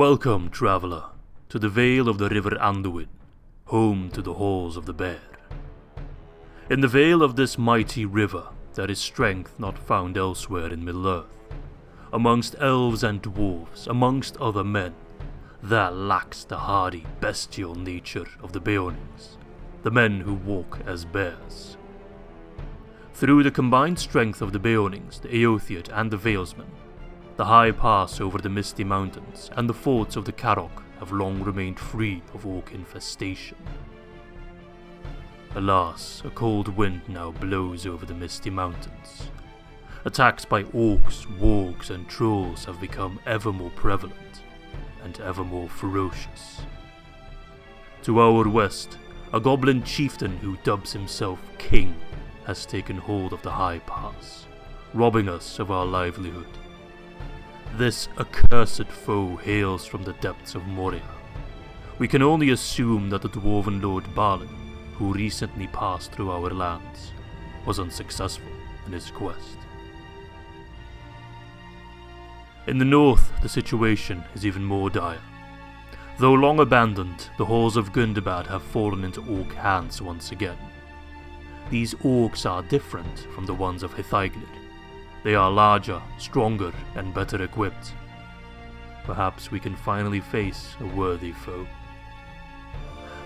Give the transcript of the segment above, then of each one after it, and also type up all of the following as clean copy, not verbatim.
Welcome, traveller, to the Vale of the River Anduin, home to the Halls of the Bear. In the vale of this mighty river, there is strength not found elsewhere in Middle-earth. Amongst elves and dwarves, amongst other men, there lacks the hardy, bestial nature of the Beornings, the men who walk as bears. Through the combined strength of the Beornings, the Eotheod and the Valesmen, the high pass over the Misty Mountains and the forts of the Carrock have long remained free of orc infestation. Alas, a cold wind now blows over the Misty Mountains. Attacks by orcs, wargs and trolls have become ever more prevalent and ever more ferocious. To our west, a goblin chieftain who dubs himself King has taken hold of the high pass, robbing us of our livelihood. This accursed foe hails from the depths of Moria. We can only assume that the dwarven lord Balin, who recently passed through our lands, was unsuccessful in his quest. In the north, the situation is even more dire. Though long abandoned, the halls of Gundabad have fallen into orc hands once again. These orcs are different from the ones of Eotheod. They are larger, stronger, and better equipped. Perhaps we can finally face a worthy foe.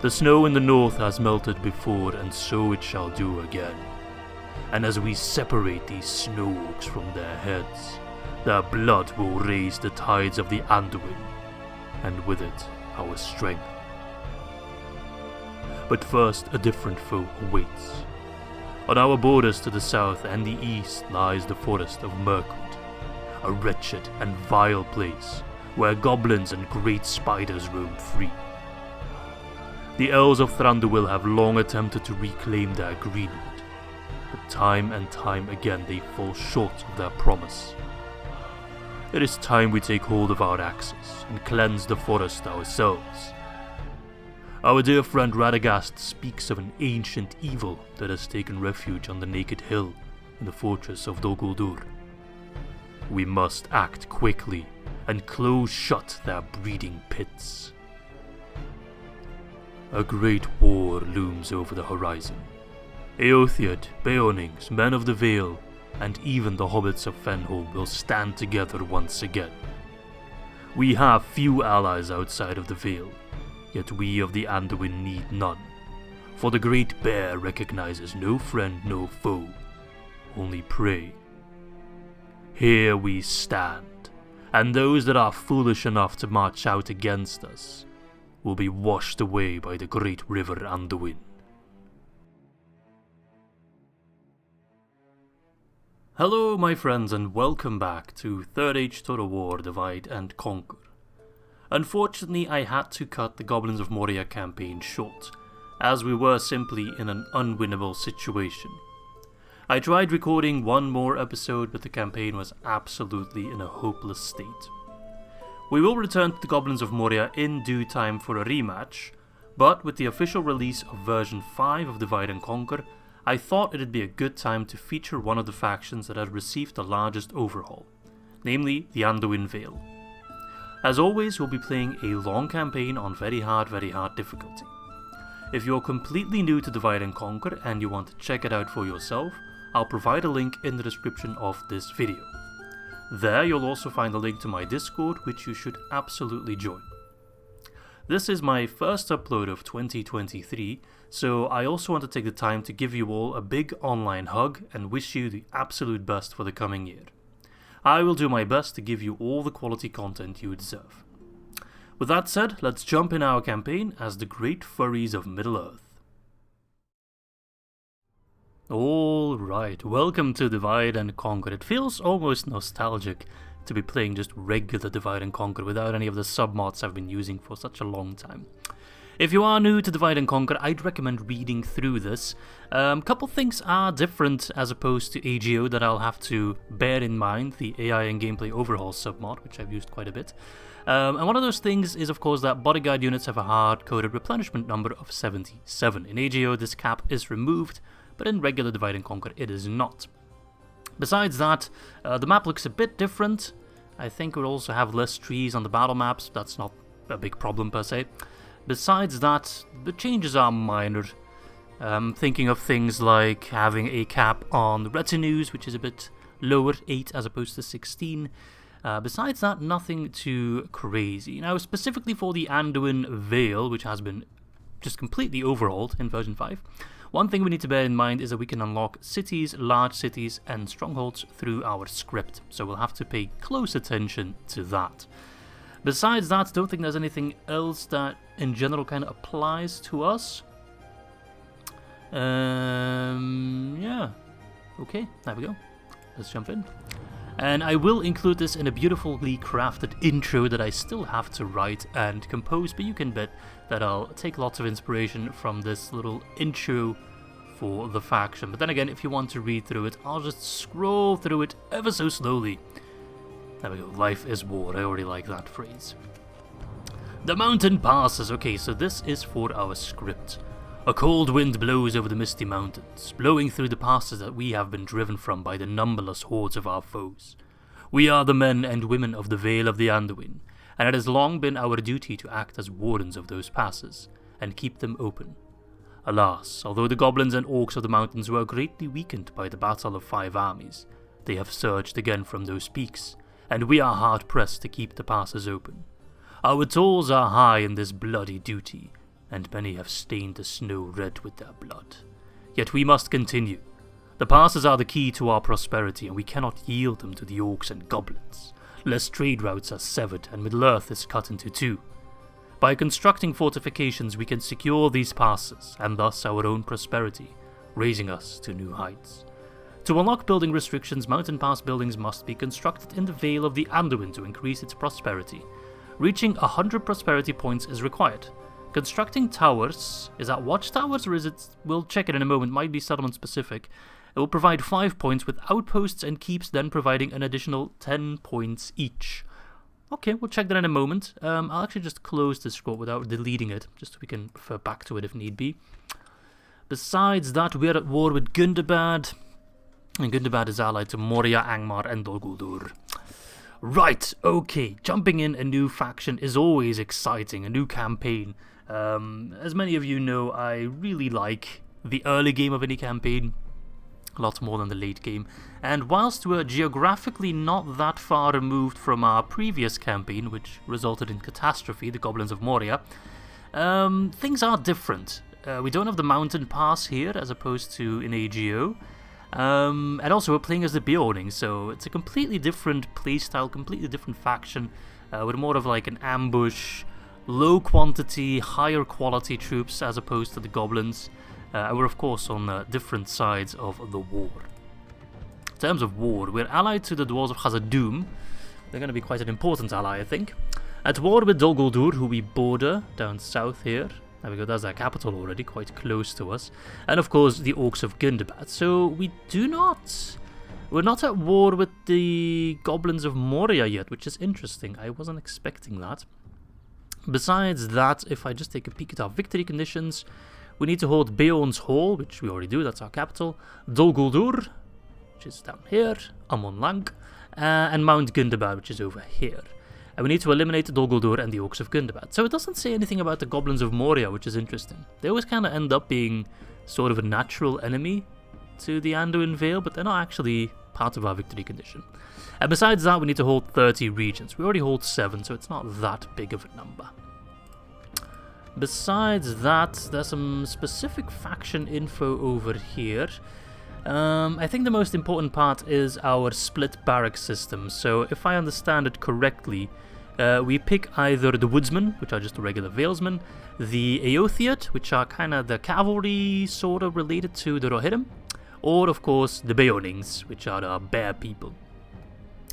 The snow in the north has melted before, and so it shall do again. And as we separate these snow orcs from their heads, their blood will raise the tides of the Anduin, and with it, our strength. But first, a different foe awaits. On our borders to the south and the east lies the forest of Mirkwood, a wretched and vile place where goblins and great spiders roam free. The elves of Thranduil have long attempted to reclaim their greenwood, but time and time again they fall short of their promise. It is time we take hold of our axes and cleanse the forest ourselves. Our dear friend Radagast speaks of an ancient evil that has taken refuge on the Naked Hill in the fortress of Dol Guldur. We must act quickly and close shut their breeding pits. A great war looms over the horizon. Eotheod, Beornings, Men of the Vale, and even the hobbits of Fenholm will stand together once again. We have few allies outside of the Vale, yet we of the Anduin need none, for the Great Bear recognizes no friend, no foe, only prey. Here we stand, and those that are foolish enough to march out against us will be washed away by the great river Anduin. Hello my friends, and welcome back to 3rd Age Total War Divide and Conquer. Unfortunately, I had to cut the Goblins of Moria campaign short, as we were simply in an unwinnable situation. I tried recording one more episode, but the campaign was absolutely in a hopeless state. We will return to the Goblins of Moria in due time for a rematch, but with the official release of version 5 of Divide and Conquer, I thought it'd be a good time to feature one of the factions that had received the largest overhaul, namely the Anduin Vale. As always, we'll be playing a long campaign on very hard difficulty. If you're completely new to Divide and Conquer and you want to check it out for yourself, I'll provide a link in the description of this video. There you'll also find a link to my Discord, which you should absolutely join. This is my first upload of 2023, so I also want to take the time to give you all a big online hug and wish you the absolute best for the coming year. I will do my best to give you all the quality content you deserve. With that said, let's jump in our campaign as the Great Furries of Middle-earth. Alright, welcome to Divide and Conquer. It feels almost nostalgic to be playing just regular Divide and Conquer without any of the sub-mods I've been using for such a long time. If you are new to Divide and Conquer, I'd recommend reading through this. Couple things are different as opposed to AGO that I'll have to bear in mind, the AI and gameplay overhaul submod, which I've used quite a bit. And one of those things is, of course, that bodyguard units have a hard-coded replenishment number of 77. In AGO, this cap is removed, but in regular Divide and Conquer, it is not. Besides that, the map looks a bit different. I think we'll also have less trees on the battle maps. That's not a big problem per se. Besides that, the changes are minor. Thinking of things like having a cap on the retinues, which is a bit lower, 8 as opposed to 16. Besides that, nothing too crazy. Now, specifically for the Anduin Vale, which has been just completely overhauled in version 5, one thing we need to bear in mind is that we can unlock cities, large cities, and strongholds through our script, so we'll have to pay close attention to that. Besides that, don't think there's anything else that in general kind of applies to us. Yeah. Okay, there we go. Let's jump in. And I will include this in a beautifully crafted intro that I still have to write and compose, but you can bet that I'll take lots of inspiration from this little intro for the faction. But then again, if you want to read through it, I'll just scroll through it ever so slowly. There we go, life is war, I already like that phrase. The mountain passes. Okay, so this is for our script. A cold wind blows over the Misty Mountains, blowing through the passes that we have been driven from by the numberless hordes of our foes. We are the men and women of the Vale of the Anduin, and it has long been our duty to act as wardens of those passes, and keep them open. Alas, although the goblins and orcs of the mountains were greatly weakened by the battle of 5 armies, they have surged again from those peaks, and we are hard-pressed to keep the passes open. Our tolls are high in this bloody duty, and many have stained the snow red with their blood. Yet we must continue. The passes are the key to our prosperity, and we cannot yield them to the orcs and goblins, lest trade routes are severed and Middle-earth is cut into 2. By constructing fortifications, we can secure these passes, and thus our own prosperity, raising us to new heights. To unlock building restrictions, mountain pass buildings must be constructed in the Vale of the Anduin to increase its prosperity. Reaching 100 prosperity points is required. Constructing towers, is that watchtowers or is it, we'll check it in a moment, might be settlement specific. It will provide 5 points with outposts and keeps, then providing an additional 10 points each. Okay, we'll check that in a moment. I'll actually just close this scroll without deleting it, just so we can refer back to it if need be. Besides that, we're at war with Gundabad, and Gundabad is allied to Moria, Angmar, and Dol Guldur. Right, okay, jumping in a new faction is always exciting, a new campaign. As many of you know, I really like the early game of any campaign, a lot more than the late game, and whilst we're geographically not that far removed from our previous campaign, which resulted in Catastrophe, the Goblins of Moria, things are different. We don't have the mountain pass here as opposed to in AGO, and also we're playing as the Beornings, so it's a completely different playstyle, completely different faction, with more of like an ambush, low quantity, higher quality troops as opposed to the goblins. We're of course on different sides of the war. In terms of war, we're allied to the Dwarves of Khazad-dûm. They're going to be quite an important ally, I think. At war with Dol Guldur, who we border down south here. There we go, that's our capital already, quite close to us. And of course the Orcs of Gundabad. So we're not at war with the Goblins of Moria yet, which is interesting. I wasn't expecting that. Besides that, if I just take a peek at our victory conditions, we need to hold Beorn's Hall, which we already do, that's our capital, Dol Guldur, which is down here, Amon Lang, and Mount Gundabad, which is over here. And we need to eliminate Dol Guldur and the Orcs of Gundabad. So it doesn't say anything about the Goblins of Moria, which is interesting. They always kind of end up being sort of a natural enemy to the Anduin Vale, but they're not actually part of our victory condition. And besides that, we need to hold 30 regions. We already hold 7, so it's not that big of a number. Besides that, there's some specific faction info over here. I think the most important part is our split barrack system. So if I understand it correctly, we pick either the Woodsmen, which are just the regular Valesmen, the Eotheod, which are kind of the cavalry sort of related to the Rohirrim, or of course the Beornings, which are the bear people.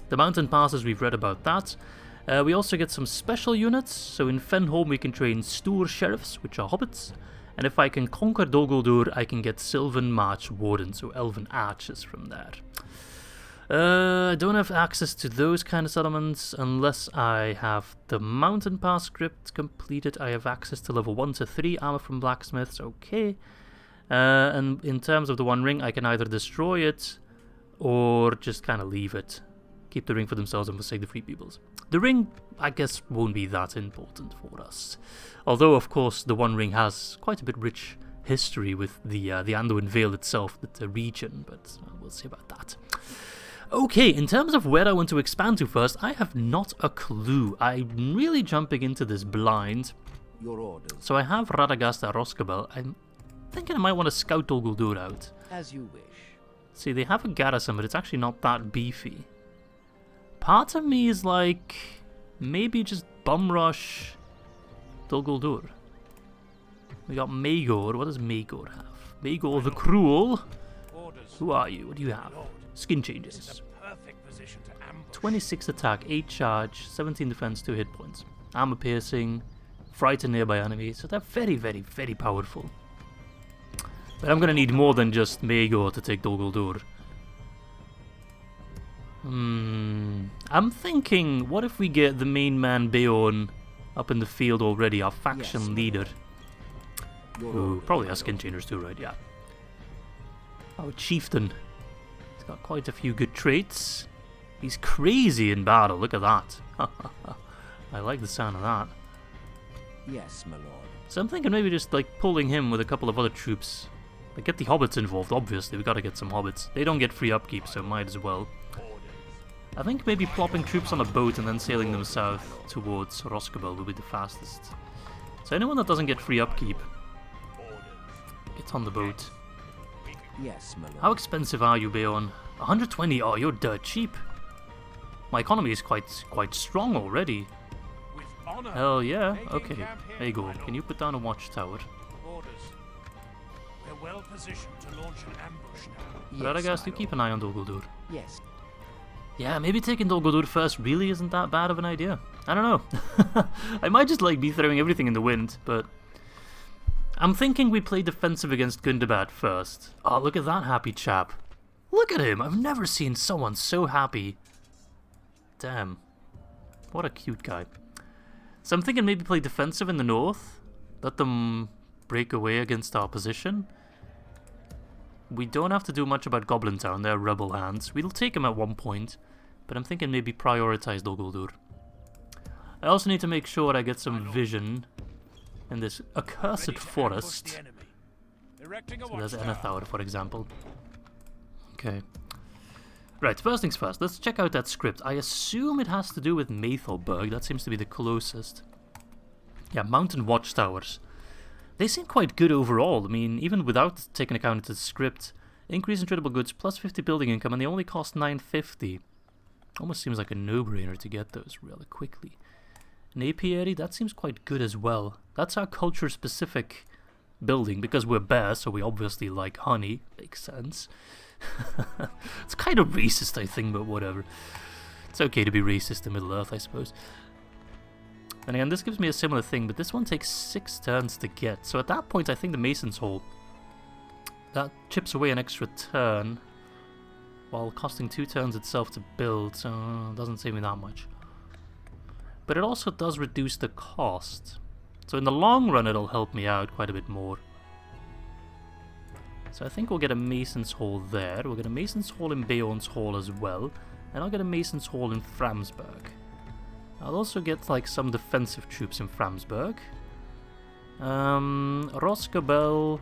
The mountain passes, we've read about that. We also get some special units, so in Fenholm we can train Stour Sheriffs, which are hobbits, and if I can conquer Dol Guldur, I can get Sylvan March Wardens, so elven archers from there. I don't have access to those kind of settlements unless I have the mountain pass script completed. I have access to level 1 to 3 armor from blacksmiths, okay. And in terms of the One Ring, I can either destroy it or just kind of leave it. keep the ring for themselves and forsake the free peoples. The ring, I guess, won't be that important for us. Although, of course, the One Ring has quite a bit rich history with the Anduin Vale itself, the region, but we'll see about that. Okay, in terms of where I want to expand to first, I have not a clue. I'm really jumping into this blind. Your orders. So I have Radagast and Roscabel. I'm thinking I might want to scout Dol Guldur out. As you wish. See, they have a garrison, but it's actually not that beefy. Part of me is like, maybe just bum rush Dol Guldur. We got Maegor. What does Maegor have? Maegor the Cruel. Orders. Who are you? What do you have? Skin changes. 26 attack, 8 charge, 17 defense, 2 hit points. Armor piercing, frighten nearby enemies. So they're very, very, very powerful. But I'm gonna need more than just Maegor to take Dol Guldur. I'm thinking, what if we get the main man Beorn up in the field already, our faction leader? Ooh, probably has skin changers too, right? Yeah. Our chieftain. He's got quite a few good traits. He's crazy in battle, look at that. I like the sound of that. Yes, my lord. So I'm thinking maybe just like pulling him with a couple of other troops. Like get the hobbits involved, obviously, we gotta get some hobbits. They don't get free upkeep, so might as well. I think maybe plopping troops on a boat and then sailing them south towards Roscabel will be the fastest. So anyone that doesn't get free upkeep, get on the boat. Yes, my lord. How expensive are you, Beorn? 120? Oh, you're dirt cheap. My economy is quite strong already. Hell yeah. Okay. There you go. Can you put down a watchtower? Orders. We're well positioned to launch an ambush now. Radagast, you keep an eye on Dol Guldur. Yes. Yeah, maybe taking Dol Guldur first really isn't that bad of an idea. I don't know. I might just like be throwing everything in the wind, but I'm thinking we play defensive against Gundabad first. Oh, look at that happy chap. Look at him. I've never seen someone so happy. Damn. What a cute guy. So I'm thinking maybe play defensive in the north. Let them break away against our position. We don't have to do much about Goblin Town. They're rebel hands. We'll take them at one point. But I'm thinking maybe prioritize Dol Guldur. I also need to make sure I get some vision in this accursed forest. So there's Eotheod, for example. Okay. Right, first things first. Let's check out that script. I assume it has to do with Maethelburg. That seems to be the closest. Yeah, mountain watchtowers. They seem quite good overall. I mean, even without taking account of the script, increase in tradable goods, plus 50 building income, and they only cost 950. Almost seems like a no-brainer to get those really quickly. An apiary, that seems quite good as well. That's our culture-specific building, because we're bears, so we obviously like honey. Makes sense. It's kind of racist, I think, but whatever. It's okay to be racist in Middle-earth, I suppose. And again, this gives me a similar thing, but this one takes 6 turns to get. So at that point, I think the Mason's Hall, that chips away an extra turn, while costing 2 turns itself to build, so it doesn't save me that much. But it also does reduce the cost. So in the long run, it'll help me out quite a bit more. So I think we'll get a Mason's Hall there. We'll get a Mason's Hall in Beorn's Hall as well. And I'll get a Mason's Hall in Framsburg. I'll also get like some defensive troops in Framsburg. Roscabel.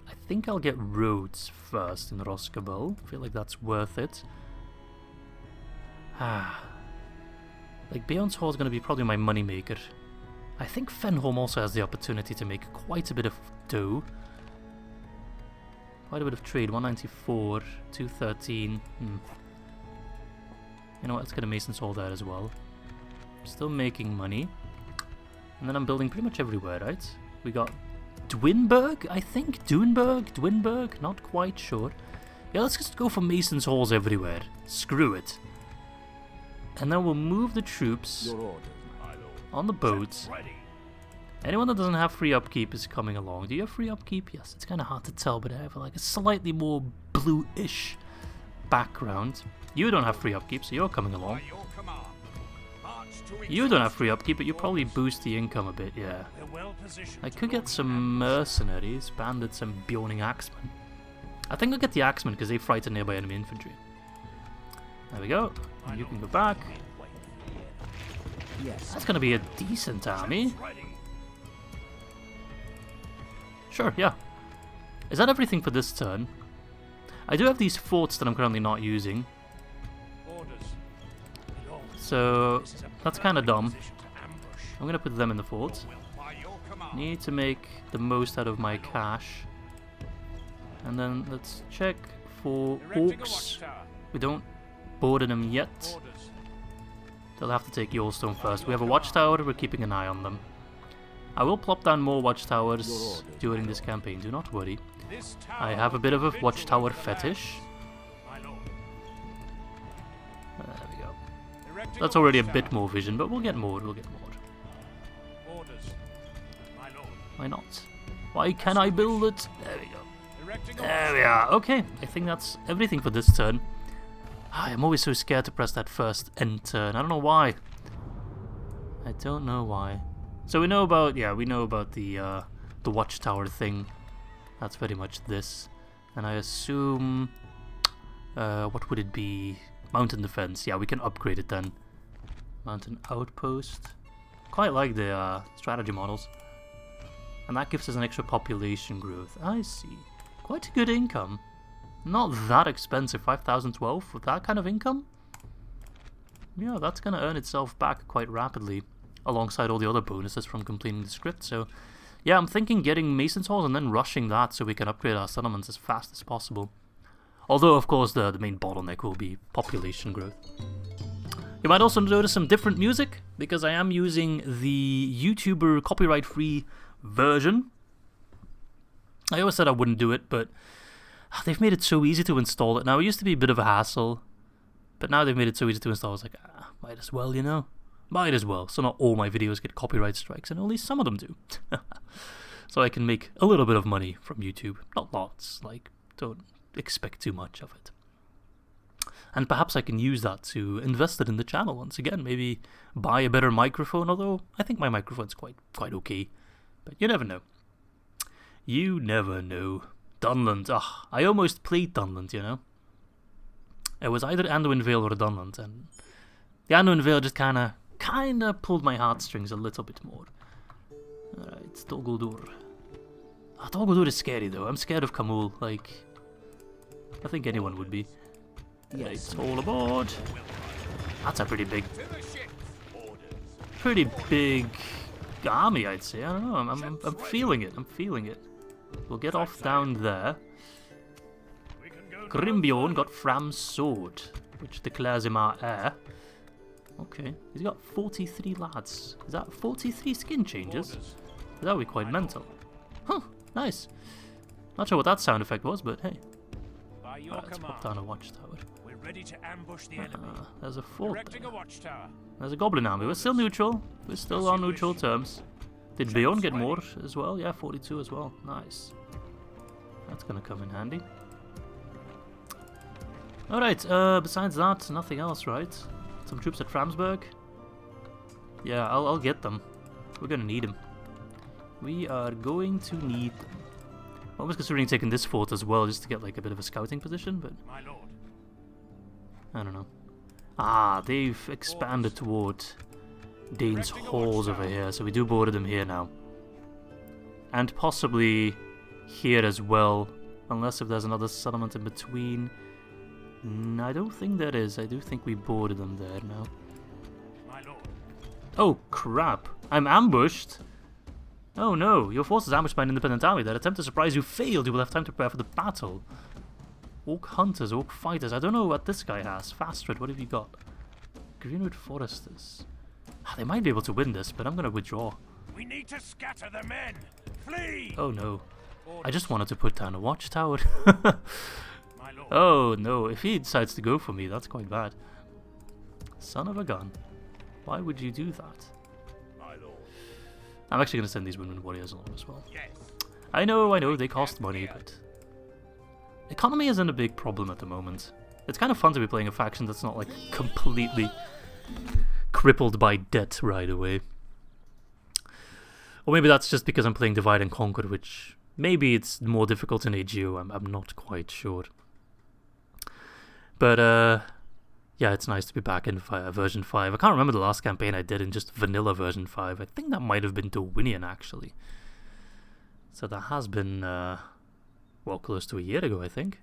I think I'll get roads first in Roscabel. I feel like that's worth it. Like Beorn's Hall is going to be probably my moneymaker. I think Fenholm also has the opportunity to make quite a bit of dough. Quite a bit of trade. 194, 213. You know what, let's get a Mason's Hall there as well. Still making money. And then I'm building pretty much everywhere, right? We got Dwinberg, I think? Dwinberg? Not quite sure. Yeah, let's just go for Mason's Halls everywhere. Screw it. And then we'll move the troops on the boats. Anyone that doesn't have free upkeep is coming along. Do you have free upkeep? Yes, it's kind of hard to tell, but I have like a slightly more blue-ish background. You don't have free upkeep, so you're coming along. You don't have free upkeep, but you probably boost the income a bit, yeah. I could get some mercenaries, bandits and Beorning axemen. I think I'll get the axemen because they frighten nearby enemy infantry. There we go. And you can go back. Yes. That's gonna be a decent army. Ready. Sure, yeah. Is that everything for this turn? I do have these forts that I'm currently not using. Orders. Lord, So this is a that's kind of dumb. position to ambush. I'm gonna put them in the forts. By your command. Need to make the most out of my cash. And then let's check for Erecting a orcs. watchtower. We don't border them yet. Orders. They'll have to take Yellowstone first. We have a watchtower, we're keeping an eye on them. I will plop down more watchtowers during this campaign, do not worry. This I tower have a bit of a will watchtower vigil over the fetish. lands. My lord. There we go. Erecting That's a already a watchtower. bit more vision, but we'll get more, we'll get more. Orders. My lord. Why not? Why can I build it? There we go. Erecting a There we watchtower. are. Okay, I think that's everything for this turn. I'm always so scared to press that first end turn. I don't know why. I don't know why. So we know about, yeah, we know about the watchtower thing. That's very much this. And I assume, what would it be? Mountain defense. Yeah, we can upgrade it then. Mountain outpost. Quite like the strategy models. And that gives us an extra population growth. I see. Quite a good income. Not that expensive, 5,012 with that kind of income? Yeah, that's going to earn itself back quite rapidly, alongside all the other bonuses from completing the script. So, yeah, I'm thinking getting Mason's Halls and then rushing that so we can upgrade our settlements as fast as possible. Although, of course, the main bottleneck will be population growth. You might also notice some different music, because I am using the YouTuber copyright-free version. I always said I wouldn't do it, but they've made it so easy to install it now. It used to be a bit of a hassle, but now they've made it so easy to install. I was like, might as well, you know? Might as well. So not all my videos get copyright strikes, and only some of them do. So I can make a little bit of money from YouTube. Not lots, like, don't expect too much of it. And perhaps I can use that to invest it in the channel once again. Maybe buy a better microphone, although I think my microphone's quite okay. But you never know. You never know. Dunland. I almost played Dunland, you know. It was either Anduin Vale or Dunland, and the Anduin Vale just kinda pulled my heartstrings a little bit more. Alright, Dol Guldur. Dol Guldur is scary though. I'm scared of Kamul, like I think anyone would be. Yes. Right, all aboard. That's a pretty big army, I'd say. I don't know. I'm feeling it. I'm feeling it. We'll get off down there. We can go Grimbeorn got Fram's sword, which declares him our heir. Okay, he's got 43 lads. Is that 43 skin changes? orders. That would be quite mental. Huh, nice. Not sure what that sound effect was, but hey. By your Let's command. pop down a watchtower. We're ready to ambush the enemy. There's a fort Erecting there. a watchtower. There's a goblin army. We're still neutral. We're still on neutral terms. Did Beorn get more as well? Yeah, 42 as well. Nice. That's gonna come in handy. Alright, besides that, nothing else, right? Some troops at Framsburg? Yeah, I'll get them. We're gonna need them. We are going to need them. I was considering taking this fort as well, just to get like a bit of a scouting position, but My lord. I don't know. They've expanded toward Dane's halls over here, so we do border them here now. And possibly here as well, unless if there's another settlement in between. I don't think there is. I do think we border them there now. My lord. Oh, crap. I'm ambushed. Oh no, your force is ambushed by an independent army. Their attempt to surprise you failed. You will have time to prepare for the battle. Orc hunters, orc fighters. I don't know what this guy has. Fastred, what have you got? Greenwood foresters. They might be able to win this, but I'm going to withdraw. We need to scatter the men. Flee. Oh no. Orders. I just wanted to put down a watchtower. My lord. Oh no, if he decides to go for me, that's quite bad. Son of a gun. Why would you do that? My lord. I'm actually going to send these women warriors along as well. Yes. I know, they cost money, but economy isn't a big problem at the moment. It's kind of fun to be playing a faction that's not like completely crippled by debt right away. Or maybe that's just because I'm playing Divide and Conquer, which maybe it's more difficult in AGO, I'm not quite sure. But Yeah, it's nice to be back in version 5. I can't remember the last campaign I did in just vanilla version 5. I think that might have been Dorwinian, actually. So that has been, well, close to a year ago, I think.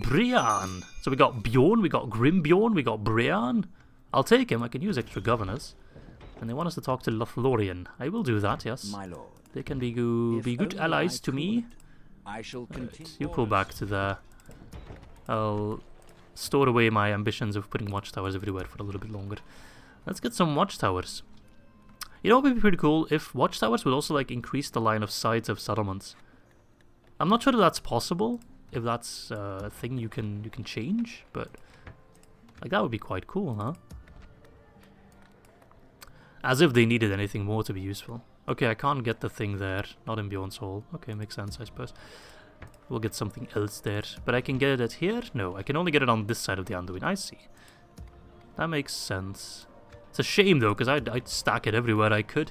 Brian! So we got Bjorn, we got Grimbjorn, we got Brian. I'll take him, I can use extra governors. And they want us to talk to Lothlorien. I will do that, yes. My lord. They can be good allies to me. I shall continue. You pull back to there. I'll store away my ambitions of putting watchtowers everywhere for a little bit longer. Let's get some watchtowers. You know what would be pretty cool? If watchtowers would also like increase the line of sight of settlements. I'm not sure if that's possible, if that's a thing you can change, but like that would be quite cool, huh? As if they needed anything more to be useful. Okay, I can't get the thing there, not in Bjorn's Hall. Okay, makes sense, I suppose. We'll get something else there. But I can get it here? No, I can only get it on this side of the Anduin. I see. That makes sense. It's a shame, though, because I'd stack it everywhere I could.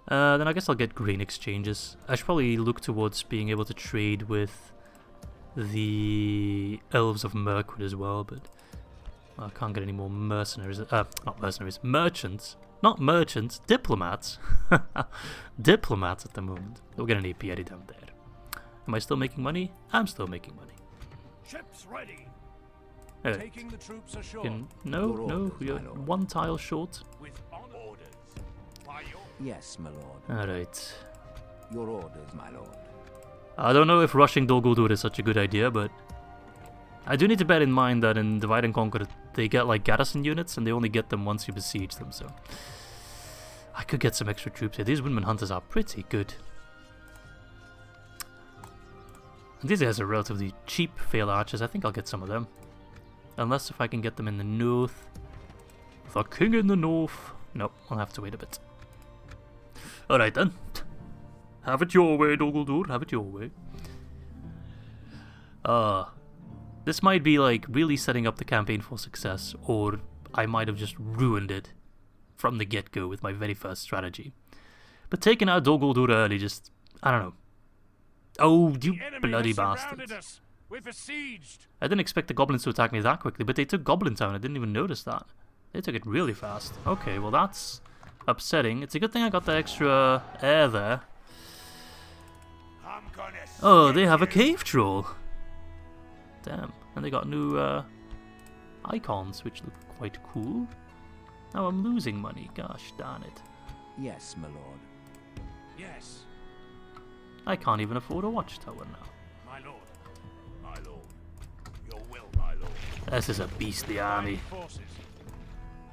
Then I guess I'll get grain exchanges. I should probably look towards being able to trade with the Elves of Mirkwood as well, but I can't get any more mercenaries. Not mercenaries. Merchants. Not merchants. Diplomats. Diplomats at the moment. We'll get an apiary down there. Am I still making money? I'm still making money. Ships ready. Alright. Taking the troops ashore. No, we are one tile short. With orders. By your Yes, my lord. Alright. Your orders, my lord. I don't know if rushing Dol Guldur is such a good idea, but I do need to bear in mind that in Divide and Conquer they get like garrison units and they only get them once you besiege them, so I could get some extra troops here. These Windman Hunters are pretty good. And these guys are relatively cheap Fail Archers. I think I'll get some of them. Unless if I can get them in the north. The king in the north. Nope, I'll have to wait a bit. Alright then. Have it your way, Dol Guldur. Have it your way. This might be like really setting up the campaign for success, or I might have just ruined it from the get-go with my very first strategy. But taking out Dol Guldur early just, I don't know. Oh, you bloody bastards. We're besieged. I didn't expect the goblins to attack me that quickly, but they took Goblin Town. I didn't even notice that. They took it really fast. Okay, well that's upsetting. It's a good thing I got the extra air there. I'm gonna Oh, they have a cave troll. Damn. And they got new icons, which look quite cool. Now I'm losing money. Gosh darn it. Yes, my lord. Yes, I can't even afford a watchtower now. my lord. My lord. Your will, my lord. This is a beastly army. Forces.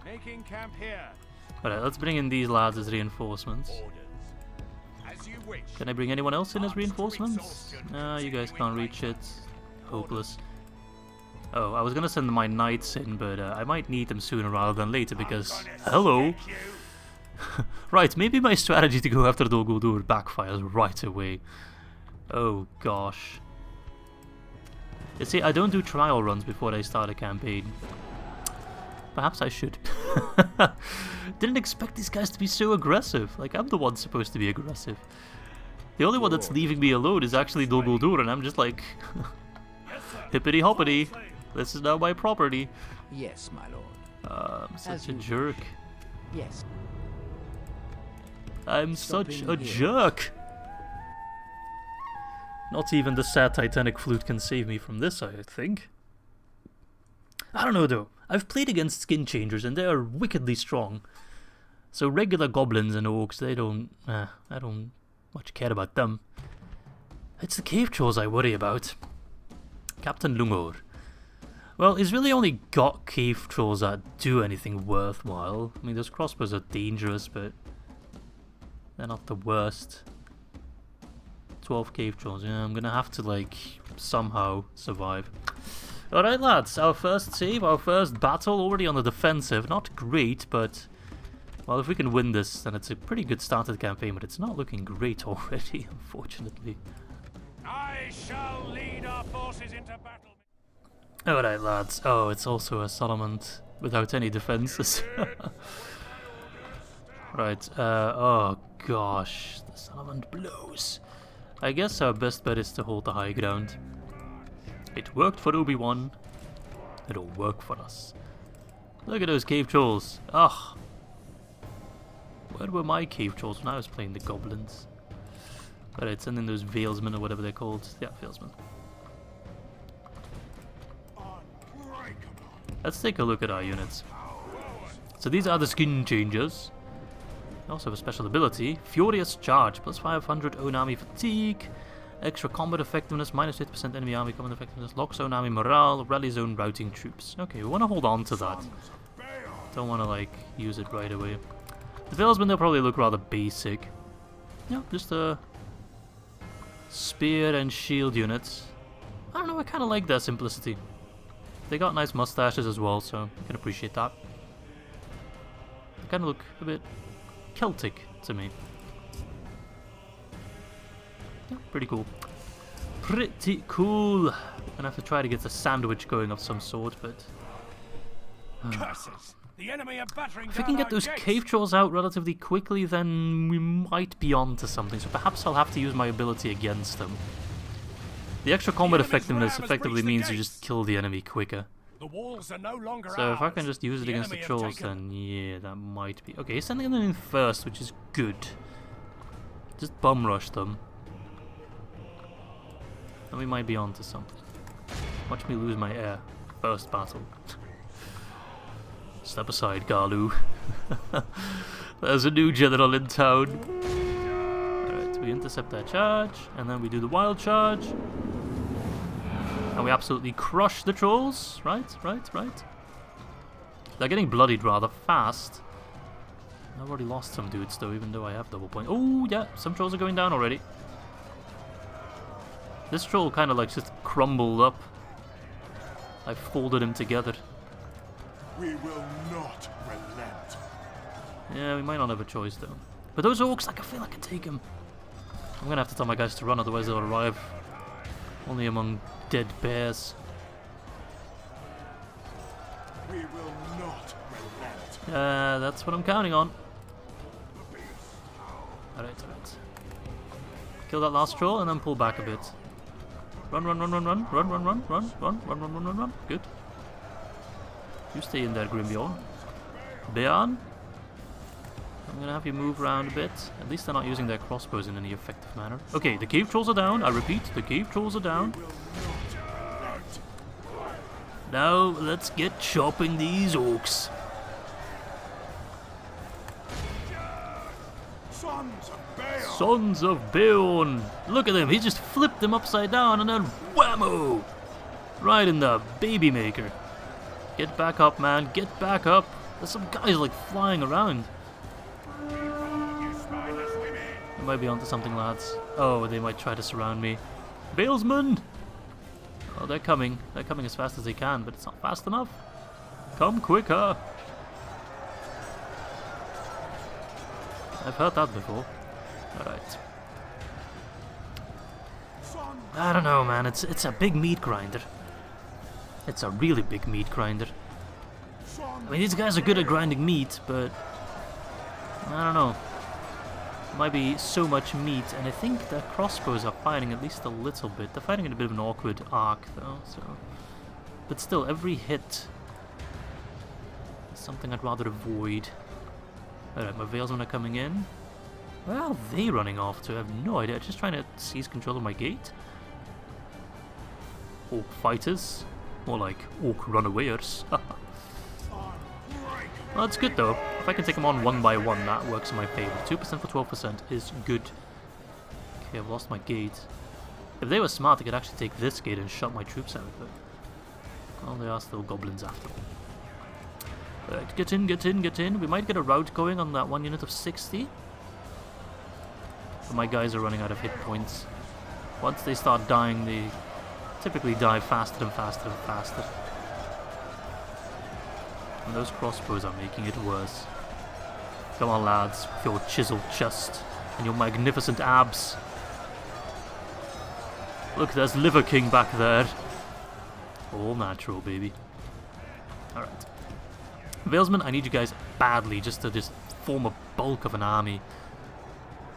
Making camp here. Alright, let's bring in these lads as reinforcements. Orders. As you wish. Can I bring anyone else in as reinforcements? No, you guys can't reach it. Hopeless. Oh, I was gonna send my knights in, but I might need them sooner rather than later because... Hello! Right, maybe my strategy to go after Dol Guldur backfires right away. Oh gosh. You see, I don't do trial runs before I start a campaign. Perhaps I should. Didn't expect these guys to be so aggressive. Like, I'm the one supposed to be aggressive. The only one that's leaving me alone is actually Dol Guldur, and I'm just like... Hippity hoppity. This is now my property. Yes, my lord. I'm such a jerk. Yes. I'm such Stopping a here. jerk. Not even the sad Titanic flute can save me from this, I think. I don't know though. I've played against skin changers and they are wickedly strong. So regular goblins and orcs, they don't... I don't much care about them. It's the cave trolls I worry about. Captain Lungor. Well, he's really only got cave trolls that do anything worthwhile. I mean, those crossbows are dangerous, but they're not the worst. 12 cave trolls. Yeah, I'm gonna have to, like, somehow survive. Alright, lads. Our first save, our first battle, already on the defensive. Not great, but... well, if we can win this, then it's a pretty good start to the campaign, but it's not looking great already, unfortunately. I shall lead our forces into battle. Alright, lads. Oh, it's also a settlement without any defenses. Right, oh gosh, the settlement blows. I guess our best bet is to hold the high ground. It worked for Obi-Wan. It'll work for us. Look at those cave trolls. Ugh. Where were my cave trolls when I was playing the goblins? Alright, send in those Valesmen or whatever they're called. Yeah, Valesmen. Let's take a look at our units. So these are the skin changers. They also have a special ability. Furious Charge, plus 500 own army fatigue. Extra combat effectiveness, minus 50% enemy army combat effectiveness. Locks own army morale, rally zone routing troops. Okay, we want to hold on to that. Don't want to like use it right away. The Valesmen, they'll probably look rather basic. Yeah, just a spear and shield units. I don't know, I kind of like their simplicity. They got nice mustaches as well, so I can appreciate that. They kind of look a bit Celtic to me. Yeah, pretty cool. Pretty cool. I'm gonna have to try to get a sandwich going of some sort, but... Curses! The enemy are battering If we can get those cave trolls out relatively quickly, then we might be on to something. So perhaps I'll have to use my ability against them. The extra combat effectiveness effectively means you just kill the enemy quicker. The walls are no longer So if I can just use it against the trolls, then yeah, that might be... Okay, he's sending them in first, which is good. Just bum rush them. And we might be on to something. Watch me lose my air. First battle. Step aside, Garlu. There's a new general in town. Alright, we intercept their charge, and then we do the wild charge. And we absolutely crush the trolls. Right. They're getting bloodied rather fast. I've already lost some dudes though, even though I have double point. Oh yeah, some trolls are going down already. This troll kind of like just crumbled up. I folded him together. We will not relent. Yeah, we might not have a choice though. But those orcs, like, I feel I can take them. I'm gonna have to tell my guys to run, otherwise they'll arrive only among dead bears. We will not relent. That's what I'm counting on. Alright. Kill that last troll and then pull back a bit. Run. Good. You stay in there, Grimbeorn. Beorn, I'm gonna have you move around a bit. At least they're not using their crossbows in any effective manner. Okay, the cave trolls are down. I repeat, the cave trolls are down. Now, let's get chopping these orcs. Sons of Beorn! Look at him, he just flipped them upside down and then whammo! Right in the baby maker. Get back up, man, get back up. There's some guys like flying around. I might be onto something, lads. Oh, they might try to surround me. Valesmen! Oh, they're coming. They're coming as fast as they can, but it's not fast enough. Come quicker! I've heard that before. Alright. I don't know, man. It's a big meat grinder. It's a really big meat grinder. I mean, these guys are good at grinding meat, but I don't know. It might be so much meat, and I think their crossbows are firing at least a little bit. They're fighting in a bit of an awkward arc, though. So, but still, every hit is something I'd rather avoid. Alright, my Valesmen are coming in. Where are they running off to? I have no idea. Just trying to seize control of my gate. Orc fighters. More like orc runawayers. Well, that's good though. If I can take them on one by one, that works in my favor. 2% for 12% is good. Okay, I've lost my gate. If they were smart, they could actually take this gate and shut my troops out, but... well, they are still goblins after all. Right, get in. We might get a rout going on that one unit of 60. But my guys are running out of hit points. Once they start dying, they typically die faster and faster. And those crossbows are making it worse. Come on, lads, with your chiseled chest and your magnificent abs. Look, there's Liver King back there. All natural, baby. Alright. Valesmen, I need you guys badly just to form a bulk of an army.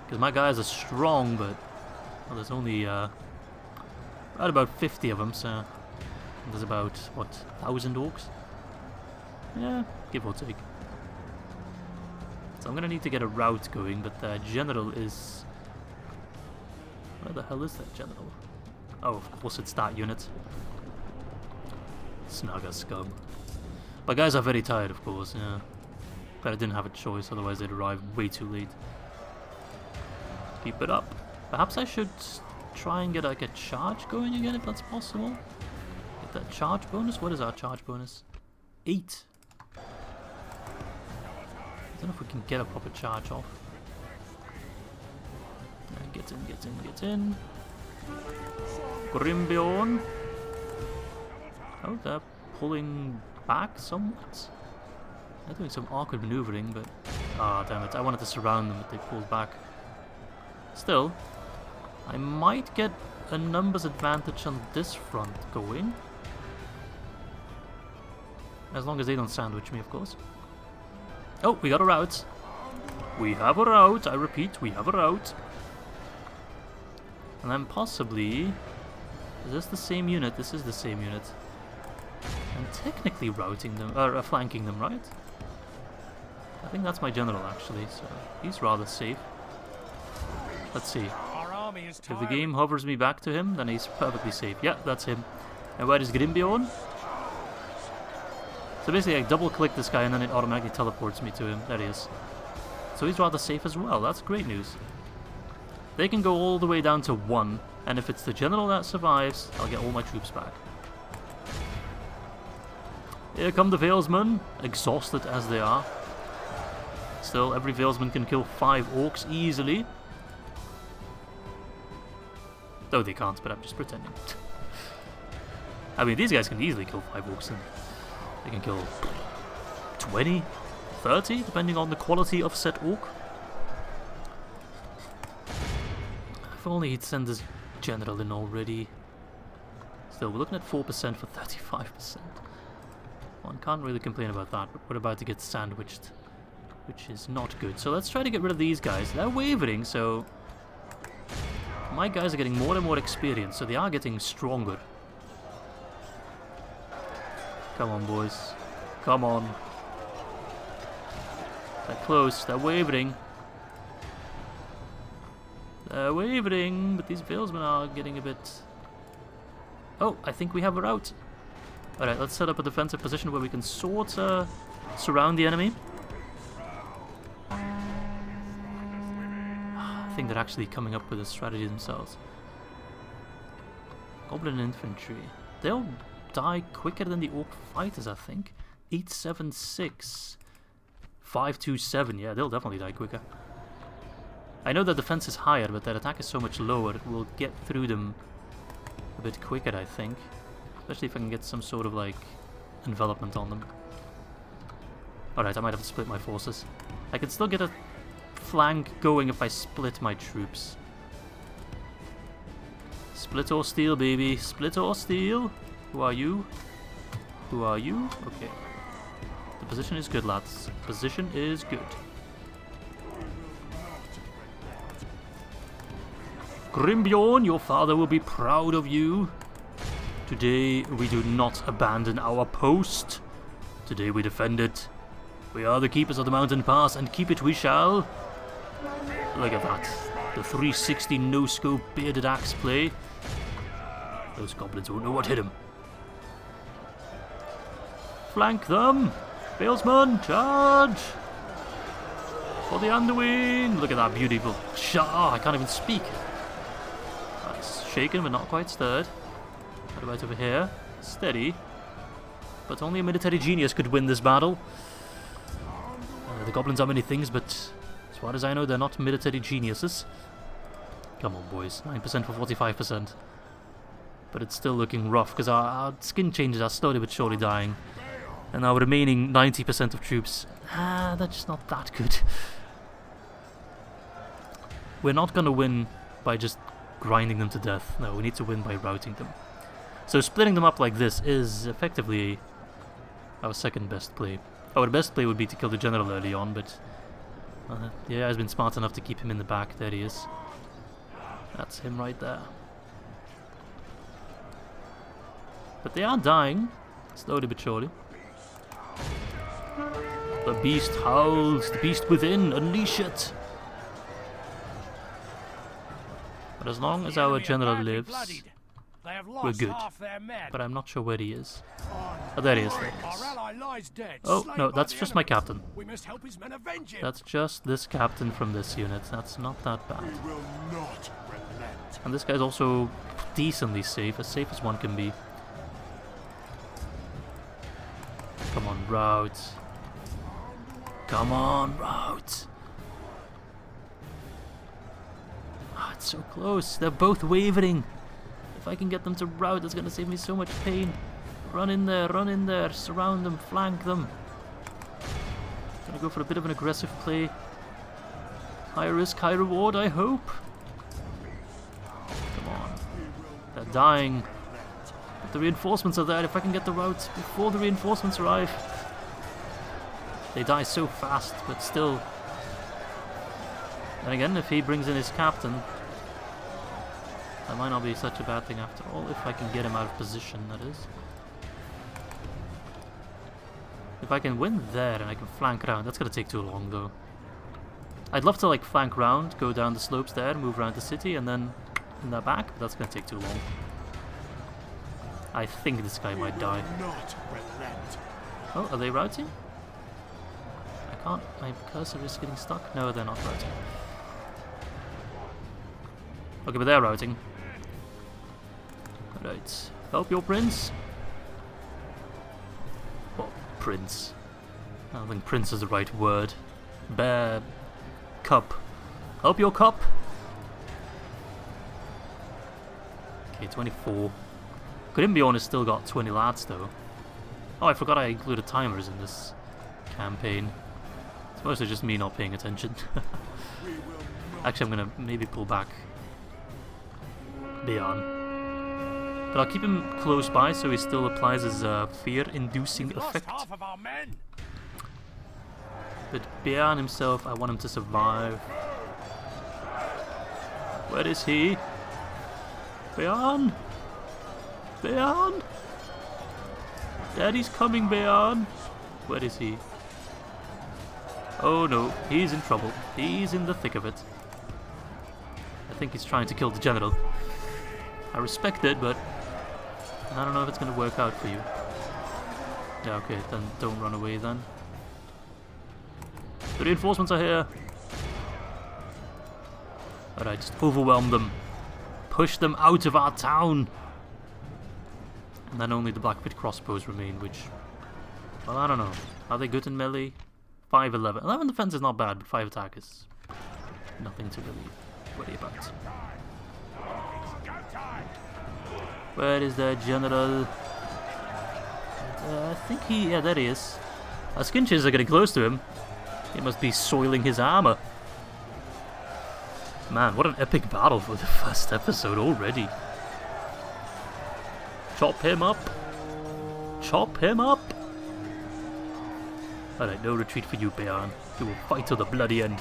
Because my guys are strong, but well, there's only right about 50 of them, so There's about, what, 1,000 orcs? Yeah, give or take. So I'm gonna need to get a route going, but the general is... Where the hell is that general? Oh, of course it's that unit. Snugger scum. My guys are very tired, of course, yeah. But I didn't have a choice, otherwise they'd arrive way too late. Keep it up. Perhaps I should try and get like a charge going again, if that's possible. Get that charge bonus? What is our charge bonus? 8. I don't know if we can get a proper charge off. Get in, get in, get in. Grimbeorn. Oh, they're pulling back somewhat. They're doing some awkward maneuvering, but... Ah, damn it. I wanted to surround them, but they pulled back. Still, I might get a numbers advantage on this front going. As long as they don't sandwich me, of course. Oh, we got a route. We have a route. I repeat, we have a route. And then possibly... Is this the same unit? This is the same unit. I'm technically routing them, or flanking them, right? I think that's my general, actually, so he's rather safe. Let's see. If the game hovers me back to him, then he's perfectly safe. Yeah, that's him. And where is Grimbeorn? So basically, I double-click this guy and then it automatically teleports me to him. There he is. So he's rather safe as well. That's great news. They can go all the way down to 1, and if it's the general that survives, I'll get all my troops back. Here come the Valesmen, exhausted as they are. Still, every Valesman can kill 5 orcs easily. Though they can't, but I'm just pretending. I mean, these guys can easily kill 5 orcs, and they can kill 20, 30, depending on the quality of said orc. If only he'd send his general in already. Still, we're looking at 4% for 35%. One can't really complain about that, but we're about to get sandwiched, which is not good. So let's try to get rid of these guys. They're wavering, so my guys are getting more and more experience, so they are getting stronger. Come on, boys. Come on. They're close. They're wavering. They're wavering, but these Valesmen are getting a bit... Oh, I think we have a route. Alright, let's set up a defensive position where we can sort of surround the enemy. I think they're actually coming up with a strategy themselves. Goblin infantry. They'll die quicker than the orc fighters, I think. 876. 527. Yeah, they'll definitely die quicker. I know their defense is higher, but their attack is so much lower, we'll get through them a bit quicker, I think. Especially if I can get some sort of, like, envelopment on them. Alright, I might have to split my forces. I can still get a flank going if I split my troops. Split or steal, baby. Split or steal. Who are you? Who are you? Okay. The position is good, lads. Position is good. Grimbeorn, your father will be proud of you. Today we do not abandon our post. Today we defend it. We are the keepers of the mountain pass, and keep it we shall. Look at that. The 360 no-scope bearded axe play. Those goblins won't know what hit him. Flank them! Valesmen, charge! For the Anduin! Look at that beautiful shot. I can't even speak. That's shaken but not quite stirred. What about over here? Steady. But only a military genius could win this battle. The goblins are many things, but as far as I know, they're not military geniuses. Come on, boys. 9% for 45%. But it's still looking rough, because our skin changes are slowly but surely dying. And our remaining 90% of troops, they're just not that good. We're not going to win by just grinding them to death. No, we need to win by routing them. So splitting them up like this is effectively our second best play. Our best play would be to kill the general early on, but the AI has been smart enough to keep him in the back. There he is. That's him right there. But they are dying, slowly but surely. The beast howls, the beast within, unleash it! But as long as our general lives, we're good. But I'm not sure where he is. Oh, there he is. There he is. Oh, no, that's just my captain. That's just this captain from this unit. That's not that bad. And this guy's also decently safe as one can be. Come on, route. Come on, route. Ah, it's so close. They're both wavering. If I can get them to rout, it's gonna save me so much pain. Run in there, surround them, flank them. Gonna go for a bit of an aggressive play. High risk, high reward, I hope. Come on. They're dying. But the reinforcements are there. If I can get the rout before the reinforcements arrive. They die so fast, but still. And again, if he brings in his captain, that might not be such a bad thing after all, if I can get him out of position, that is. If I can win there and I can flank around, that's gonna take too long though. I'd love to like flank round, go down the slopes there, move around the city, and then in the back, but that's gonna take too long. I think this guy might die. Oh, are they routing? I can't, my cursor is getting stuck. No, they're not routing. Okay, but they're routing. Alright. Help your prince. Well, prince. I don't think prince is the right word. Bear. Cup. Help your cup. Okay, 24. Couldn't be honest, still got 20 lads though. Oh, I forgot I included timers in this campaign. It's mostly just me not paying attention. Actually, I'm gonna maybe pull back Beorn. But I'll keep him close by so he still applies his fear-inducing effect. But Beorn himself, I want him to survive. Where is he? Beorn? Beorn? Daddy's coming, Beorn. Where is he? Oh no, he's in trouble. He's in the thick of it. I think he's trying to kill the general. I respect it, but I don't know if it's going to work out for you. Yeah, okay, then don't run away then. The reinforcements are here. Alright, just overwhelm them. Push them out of our town. And then only the Blackpit crossbows remain, which, well, I don't know. Are they good in melee? 5-11. 11 defense is not bad, but 5 attack is nothing to really worry about. Where is the general? I think he... yeah, there he is. Our skinches are getting close to him. He must be soiling his armor. Man, what an epic battle for the first episode already. Chop him up. Chop him up. Alright, no retreat for you, Beorn. You will fight till the bloody end.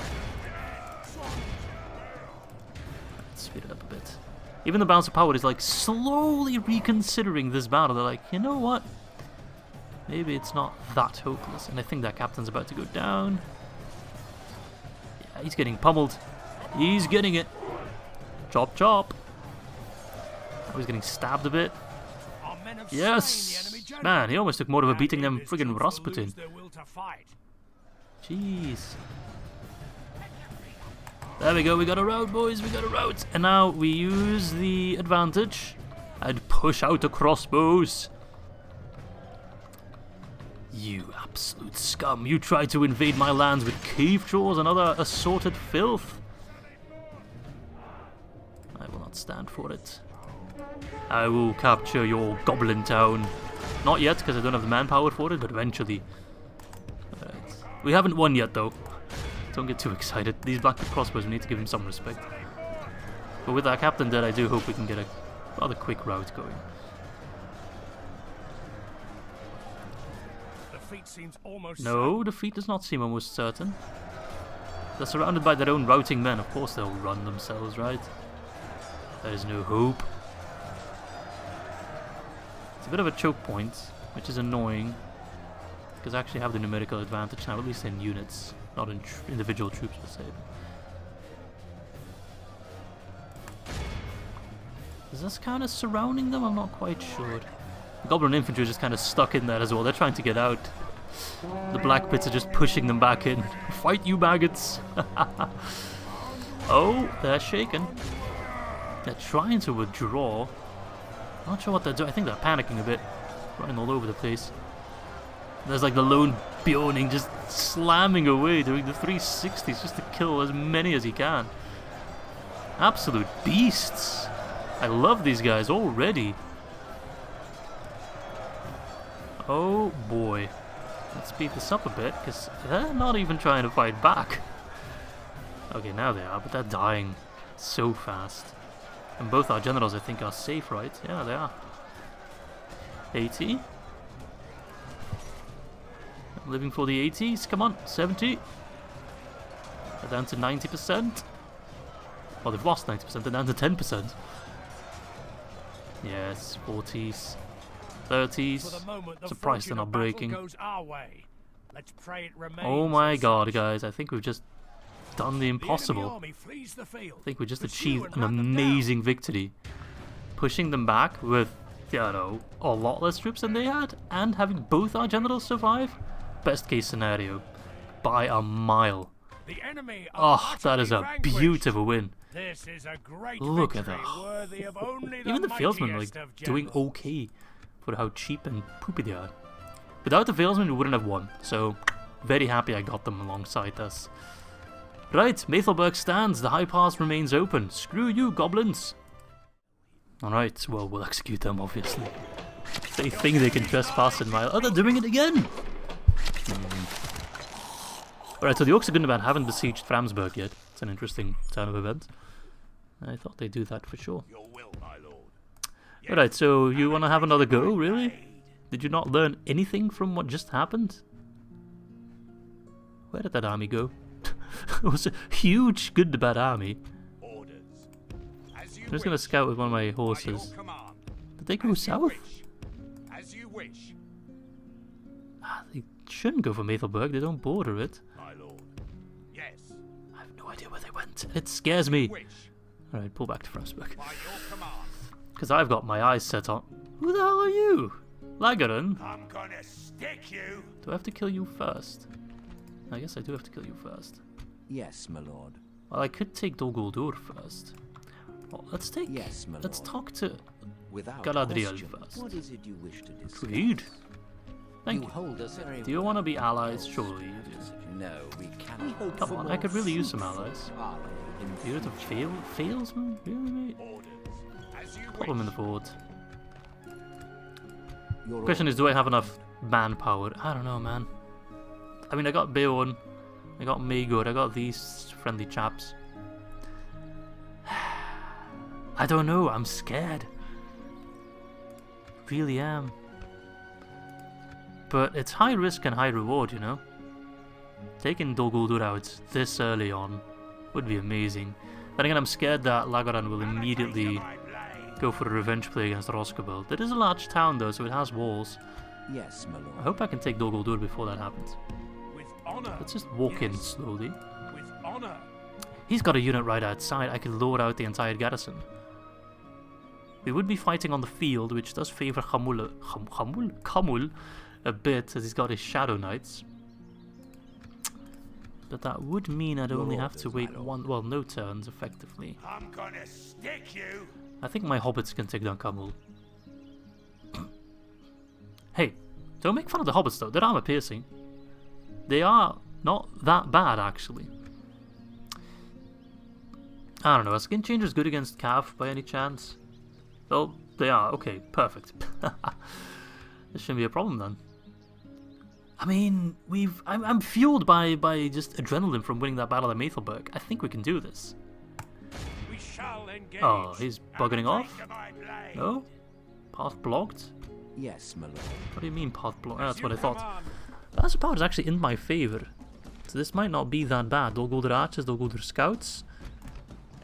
Let's speed it up a bit. Even the Balance of Power is like slowly reconsidering this battle. They're like, you know what? Maybe it's not that hopeless. And I think that captain's about to go down. Yeah, he's getting pummeled. He's getting it. Chop, chop. Oh, he's getting stabbed a bit. Yes! Man, he almost took more of a beating than friggin' Rasputin. Jeez. There we go, we got a rout, boys, we got a rout. And now we use the advantage and push out the crossbows. You absolute scum, you tried to invade my lands with cave trolls and other assorted filth. I will not stand for it. I will capture your goblin town. Not yet, because I don't have the manpower for it, but eventually. Right. We haven't won yet, though. Don't get too excited. These Blackpit crossbows, we need to give him some respect. But with our captain dead, I do hope we can get a rather quick route going. Defeat seems almost no, defeat does not seem almost certain. They're surrounded by their own routing men. Of course they'll run themselves, right? There is no hope. It's a bit of a choke point, which is annoying. Because I actually have the numerical advantage now, at least in units, not in individual troops per se. Is this kind of surrounding them? I'm not quite sure. The Goblin infantry are just kind of stuck in there as well. They're trying to get out. The Black Pits are just pushing them back in. Fight you maggots! Oh, they're shaken. They're trying to withdraw. Not sure what they're doing. I think they're panicking a bit. Running all over the place. There's like the lone Beorning just slamming away, doing the 360s just to kill as many as he can. Absolute beasts. I love these guys already. Oh boy. Let's speed this up a bit, because they're not even trying to fight back. Okay, now they are, but they're dying so fast. And both our generals, I think, are safe, right? Yeah, they are. 80. I'm living for the 80s. Come on, 70. They're down to 90%. Well, they've lost 90%. They're down to 10%. Yes, 40s. 30s. Surprised they're not breaking. Oh my god, guys. I think we've just done the impossible. I think we just achieved an amazing victory. Pushing them back with, you know, a lot less troops than they had, and having both our generals survive. Best case scenario. By a mile. Oh, that is a beautiful win. This is a great Look at that. Even the Valesmen like doing okay for how cheap and poopy they are. Without the Valesmen, we wouldn't have won. So, very happy I got them alongside us. Right, Maethelburg stands. The high pass remains open. Screw you, goblins. Alright, well, we'll execute them, obviously. They think they can trespass in my... Oh, they're doing it again! Alright, so the Orcs of Gundabad haven't besieged Framsburg yet. It's an interesting turn of events. I thought they'd do that for sure. Alright, so you want to have another go, really? Did you not learn anything from what just happened? Where did that army go? It was a huge Gundabad army. I'm just going to scout with one of my horses. Did they go south? Ah, they shouldn't go for Maethelburg, they don't border it. I have no idea where they went. It scares me. Alright, pull back to Framsburg. Because I've got my eyes set on... Who the hell are you? Lagaran? I'm gonna stick you. Do I have to kill you first? I guess I do have to kill you first. Yes, my lord. Well, I could take Dol Guldur first. Well, let's take... Yes, my let's lord. talk to Without Galadriel question. first. What is it you wish to discuss? Trade. Thank you. Hold us very Do you want to be allies? Surely you do. No, we cannot. Come on, I could really use some allies. You're to fails, man? Really, mate? Put them in the fort. Question is, do I have enough manpower? I don't know, man. I mean, I got Beorn, I got Maegor, I got these friendly chaps. I don't know, I'm scared. Really am. But it's high risk and high reward, you know? Taking Dol Guldur out this early on would be amazing. Then again, I'm scared that Lagaran will immediately go for a revenge play against Roscobull. It is a large town though, so it has walls. Yes, my lord. I hope I can take Dol Guldur before that happens. With honor. Let's just walk in slowly. With honor. He's got a unit right outside. I could lure out the entire garrison. We would be fighting on the field, which does favour Khamul a bit, as he's got his Shadow Knights. But that would mean I'd only have to wait no turns, effectively. I'm gonna stick you. I think my hobbits can take down Khamul. Hey, don't make fun of the hobbits though, they're armor piercing. They are not that bad, actually. I don't know, are skin changers good against Cav by any chance? Oh, they are, okay, perfect. This shouldn't be a problem then. I mean, I'm fueled by just adrenaline from winning that battle at Maethelburg. I think we can do this. We shall engage. Oh, he's bugging off? No? Path blocked? Yes, my lord. What do you mean path blocked? Oh, that's what I thought. That's power is actually in my favour. So this might not be that bad. Dol Guldur archers, Dol Guldur scouts.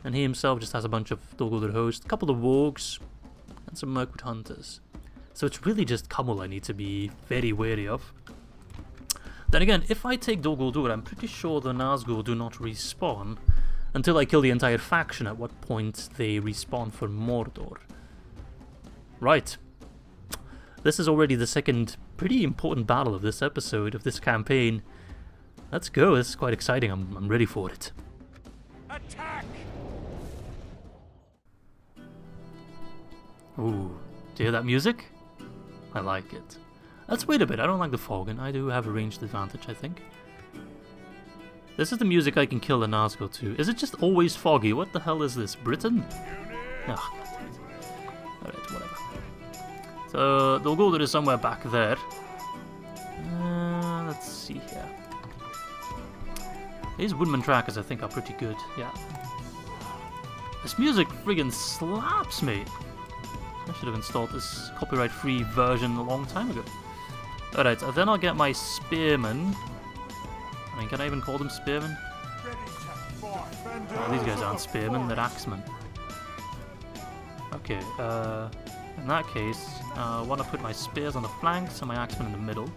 And he himself just has a bunch of Dol Guldur hosts, a couple of wargs, and some Mirkwood hunters. So it's really just Camul I need to be very wary of. Then again, if I take Dol Guldur, I'm pretty sure the Nazgul do not respawn until I kill the entire faction, at what point they respawn for Mordor. Right. This is already the second pretty important battle of this episode, of this campaign. Let's go, this is quite exciting, I'm ready for it. Attack! Ooh, do you hear that music? I like it. Let's wait a bit, I don't like the fog, and I do have a ranged advantage, I think. This is the music I can kill the Nazgul to. Is it just always foggy? What the hell is this? Britain? Ugh. Alright, whatever. So, Dol Guldur is somewhere back there. Let's see here. These Woodman trackers I think are pretty good, yeah. This music friggin' slaps, mate. I should have installed this copyright-free version a long time ago. Alright, then I'll get my spearmen. I mean, can I even call them spearmen? Oh, these guys aren't spearmen, they're axemen. Okay, in that case, I want to put my spears on the flanks and my axemen in the middle.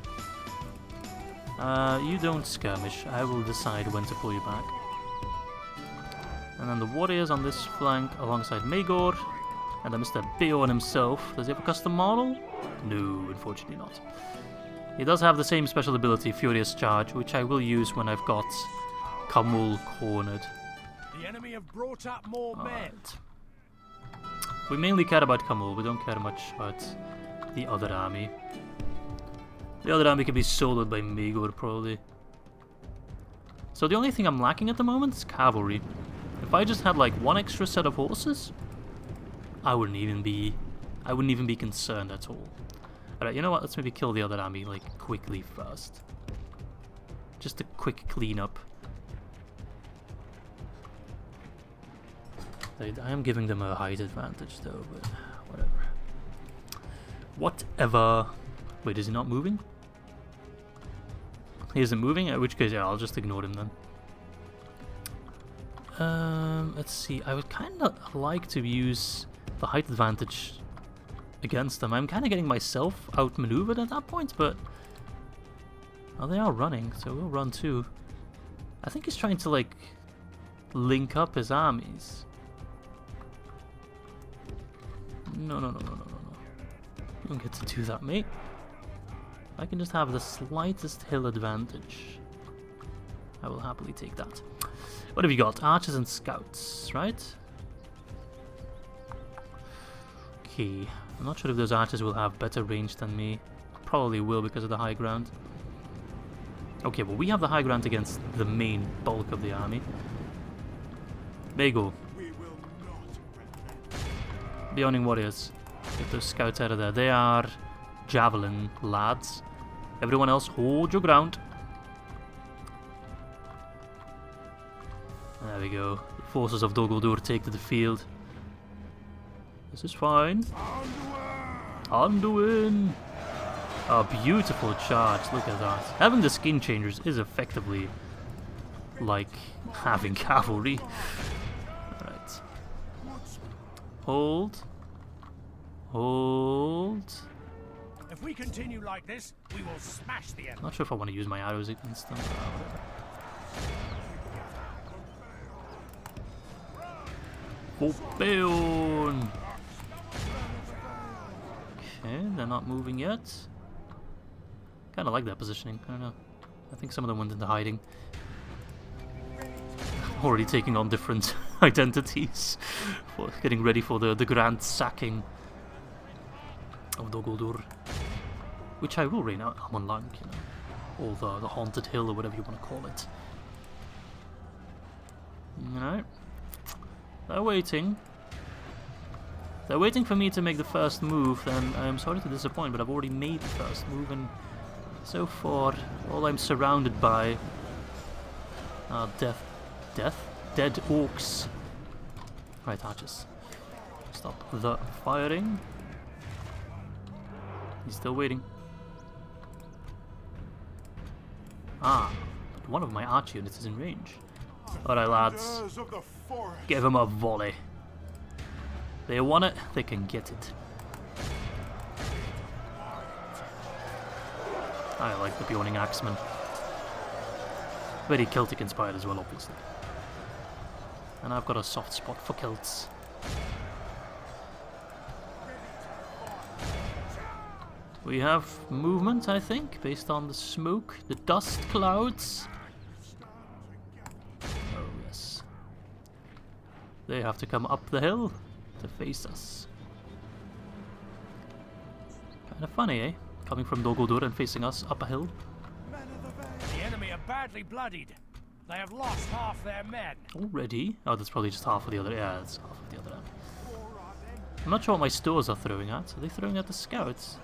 You don't skirmish, I will decide when to pull you back. And then the warriors on this flank alongside Maegor. And then Mr. Beorn himself. Does he have a custom model? No, unfortunately not. He does have the same special ability, Furious Charge, which I will use when I've got Camul cornered. The enemy have brought up more men. We mainly care about Camul, we don't care much about the other army. The other army can be soloed by Maegor, probably. So the only thing I'm lacking at the moment is cavalry. If I just had like one extra set of horses, I wouldn't even be concerned at all. Alright, you know what? Let's maybe kill the other army, like, quickly first. Just a quick cleanup. I am giving them a height advantage, though, but whatever. Whatever. Wait, is he not moving? He isn't moving? In which case, yeah, I'll just ignore him then. Let's see. I would kind of like to use the height advantage against them. I'm kind of getting myself outmaneuvered at that point, but... well, they are running, so we'll run too. I think he's trying to, like, link up his armies. No. You don't get to do that, mate. I can just have the slightest hill advantage. I will happily take that. What have you got? Archers and scouts, right? Okay. I'm not sure if those archers will have better range than me. Probably will because of the high ground. Okay, well we have the high ground against the main bulk of the army. Maegor. Beorning warriors. Get those scouts out of there. They are javelin lads. Everyone else, hold your ground. There we go. The forces of Dol Guldur take to the field. This is fine. Anduin! A beautiful charge, look at that. Having the skin changers is effectively like having cavalry. Alright. Hold. Hold. If we continue like this, we will smash the enemy. Not sure if I want to use my arrows against them. Beorn! Okay, they're not moving yet. Kind of like that positioning. I don't know. I think some of them went into hiding. Already taking on different identities, for getting ready for the grand sacking of Dol Guldur, which I will reign out Amon Lang, you know, or the haunted hill or whatever you want to call it. You know, they're waiting. They're waiting for me to make the first move, and I'm sorry to disappoint, but I've already made the first move, and so far, all I'm surrounded by are dead orcs. Right, archers. Stop the firing. He's still waiting. Ah, but one of my archer units is in range. Alright, lads. Give him a volley. They want it, they can get it. I like the Beorning Axeman. Very Celtic inspired as well, obviously. And I've got a soft spot for Celts. We have movement, I think, based on the smoke, the dust clouds. Oh, yes. They have to come up the hill to face us. Kind of funny, eh? Coming from Dol Guldur and facing us up a hill. The enemy are badly bloodied. They have lost half their men. Already? Oh, that's probably just half of the other. Yeah, that's half of the other end. I'm not sure what my stores are throwing at. Are they throwing at the scouts?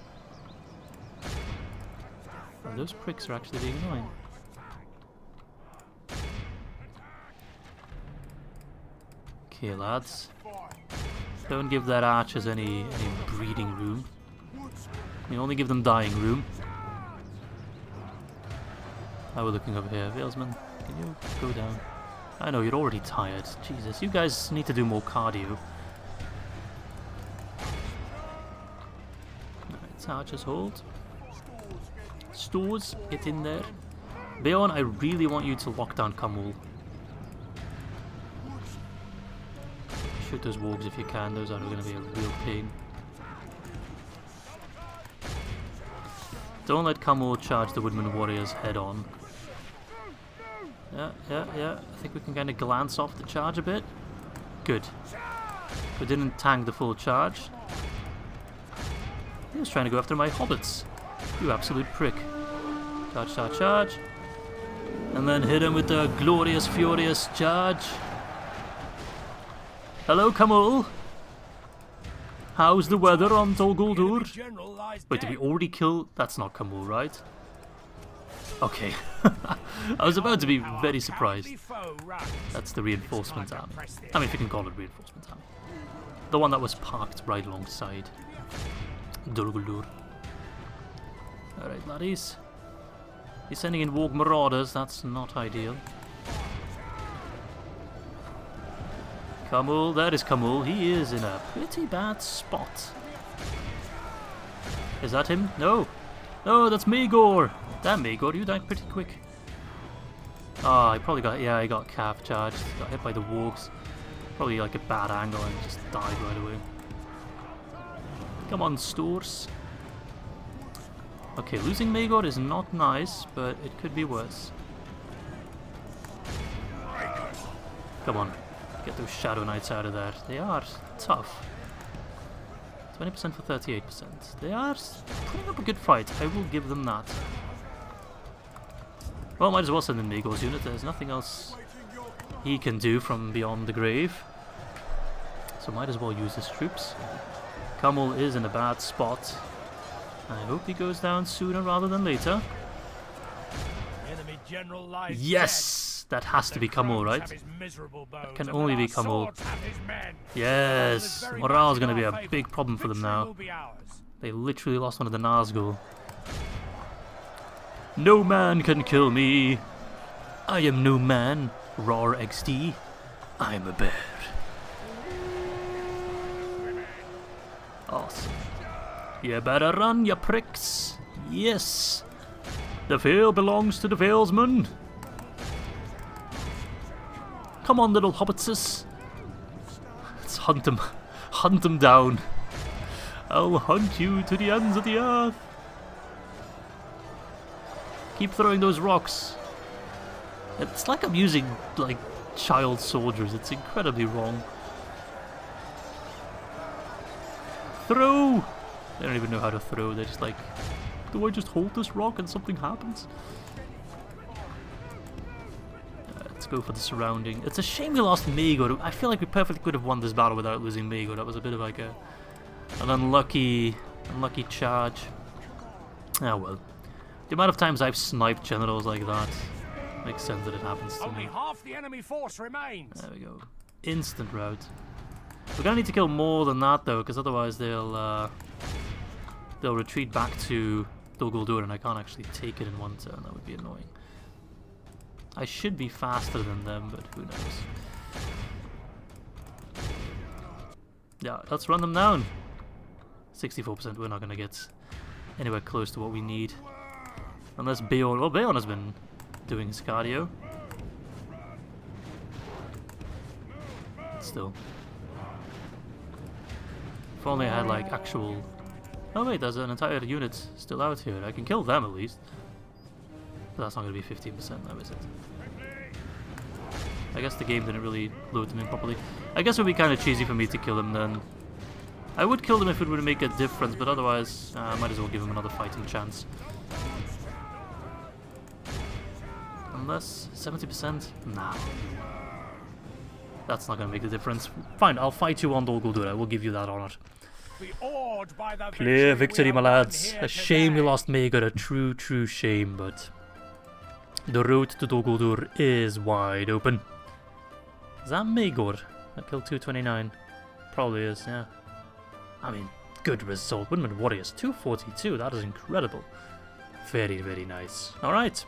Oh, those pricks are actually being annoying. Okay, lads. Don't give their archers any breeding room. You only give them dying room. How are we looking over here? Valesmen, can you go down? I know, you're already tired. Jesus, you guys need to do more cardio. Alright, archers hold. Stores, get in there. Beorn, I really want you to lock down Kamul. Shoot those wargs if you can, those are going to be a real pain. Don't let Kamul charge the Woodman Warriors head on. Yeah. I think we can kind of glance off the charge a bit. Good. We didn't tank the full charge. He was trying to go after my hobbits. You absolute prick. Charge, charge, charge. And then hit him with the glorious, furious charge. Hello, Kamul. How's the weather on Dol Guldur? Wait, did we already kill? That's not Kamul, right? Okay. I was about to be very surprised. That's the reinforcement army. I mean, if you can call it reinforcement army. The one that was parked right alongside Dol Guldur. Alright, laddies. He's sending in warg marauders, that's not ideal. Kamul, there is Kamul. He is in a pretty bad spot. Is that him? No. No, that's Magor. Damn, Magor, you died pretty quick. Oh, he probably got, yeah, he got calf charged. Got hit by the wargs. Probably like a bad angle and just died right away. Come on, stores. Okay, losing Magor is not nice, but it could be worse. Come on, get those Shadow Knights out of there. They are tough. 20% for 38%. They are putting up a good fight, I will give them that. Well, might as well send in Magor's unit, there's nothing else he can do from beyond the grave. So might as well use his troops. Kamul is in a bad spot. I hope he goes down sooner rather than later. Yes! That has to be Kamul, right? That can only be Kamul. Yes! Morale is going to be a big problem for them now. They literally lost one of the Nazgul. No man can kill me. I am no man. Roar XD. I'm a bear. Awesome. You better run, you pricks. Yes. The Vale belongs to the Valesmen. Come on, little hobbitses. Let's hunt them. Hunt them down. I'll hunt you to the ends of the earth. Keep throwing those rocks. It's like I'm using, like, child soldiers. It's incredibly wrong. Throw! They don't even know how to throw. They're just like, do I just hold this rock and something happens? Let's go for the surrounding. It's a shame we lost Magor. I feel like we perfectly could have won this battle without losing Magor. That was a bit of like an unlucky charge. Ah well. The amount of times I've sniped generals like that makes sense that it happens to Only me. half the enemy force remains. There we go. Instant rout. We're gonna need to kill more than that though, because otherwise they'll retreat back to Dol Guldur and I can't actually take it in one turn. That would be annoying. I should be faster than them, but who knows. Yeah, let's run them down. 64%, we're not gonna get anywhere close to what we need. Unless Beorn... Well, Beorn has been doing his cardio. Still. If only I had like actual... Oh wait, there's an entire unit still out here. I can kill them at least. But that's not going to be 15% now, is it? I guess the game didn't really load them in properly. I guess it would be kind of cheesy for me to kill him then. I would kill them if it would make a difference, but otherwise I might as well give him another fighting chance. Unless 70%? Nah. That's not going to make the difference. Fine, I'll fight you on Dol Guldur. I will give you that honor. Clear victory, my lads. A shame we lost Maegor, a true shame, but the road to Dol Guldur is wide open. Is that Maegor? That killed 229. Probably is, yeah. I mean, good result. Woodman Warriors, 242. That is incredible. Very, very nice. Alright.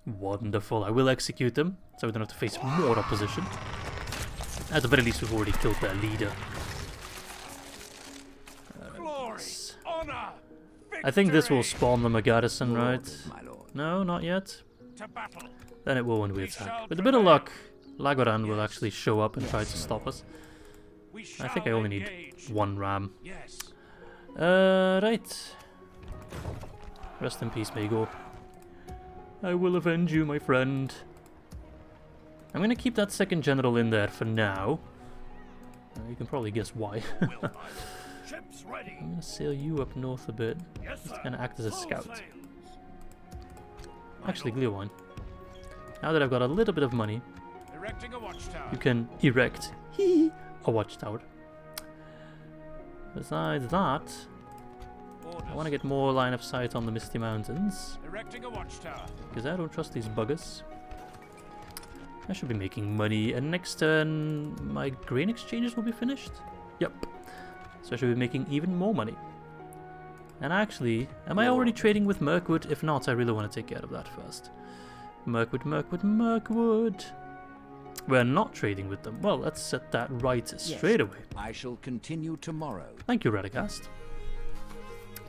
Wonderful. I will execute them, so we don't have to face more opposition. At the very least, we've already killed their leader. Glory, honor, I think this will spawn them a garrison, right? My lord. No, not yet. to battle. Then it will when we attack. With a bit of luck, Lagoran will actually show up and try to stop us. I think I only need one ram. Yes. Right. Rest in peace, Maegor. I will avenge you, my friend. I'm gonna keep that second general in there for now. You can probably guess why. Ships ready. I'm gonna sail you up north a bit. Yes, Just sir. gonna act as a Full scout. sails. Actually, Gleowine. Now that I've got a little bit of money, Erecting a watchtower. you can erect a watchtower. Besides that, Orders. I want to get more line of sight on the Misty Mountains, Erecting a watchtower. because I don't trust these buggers. I should be making money, and next turn my grain exchanges will be finished. Yep. So I should be making even more money. And actually, am I already trading with Mirkwood? If not, I really want to take care of that first. Mirkwood. We're not trading with them. Well, let's set that right straight away. I shall continue tomorrow. Thank you, Redacted.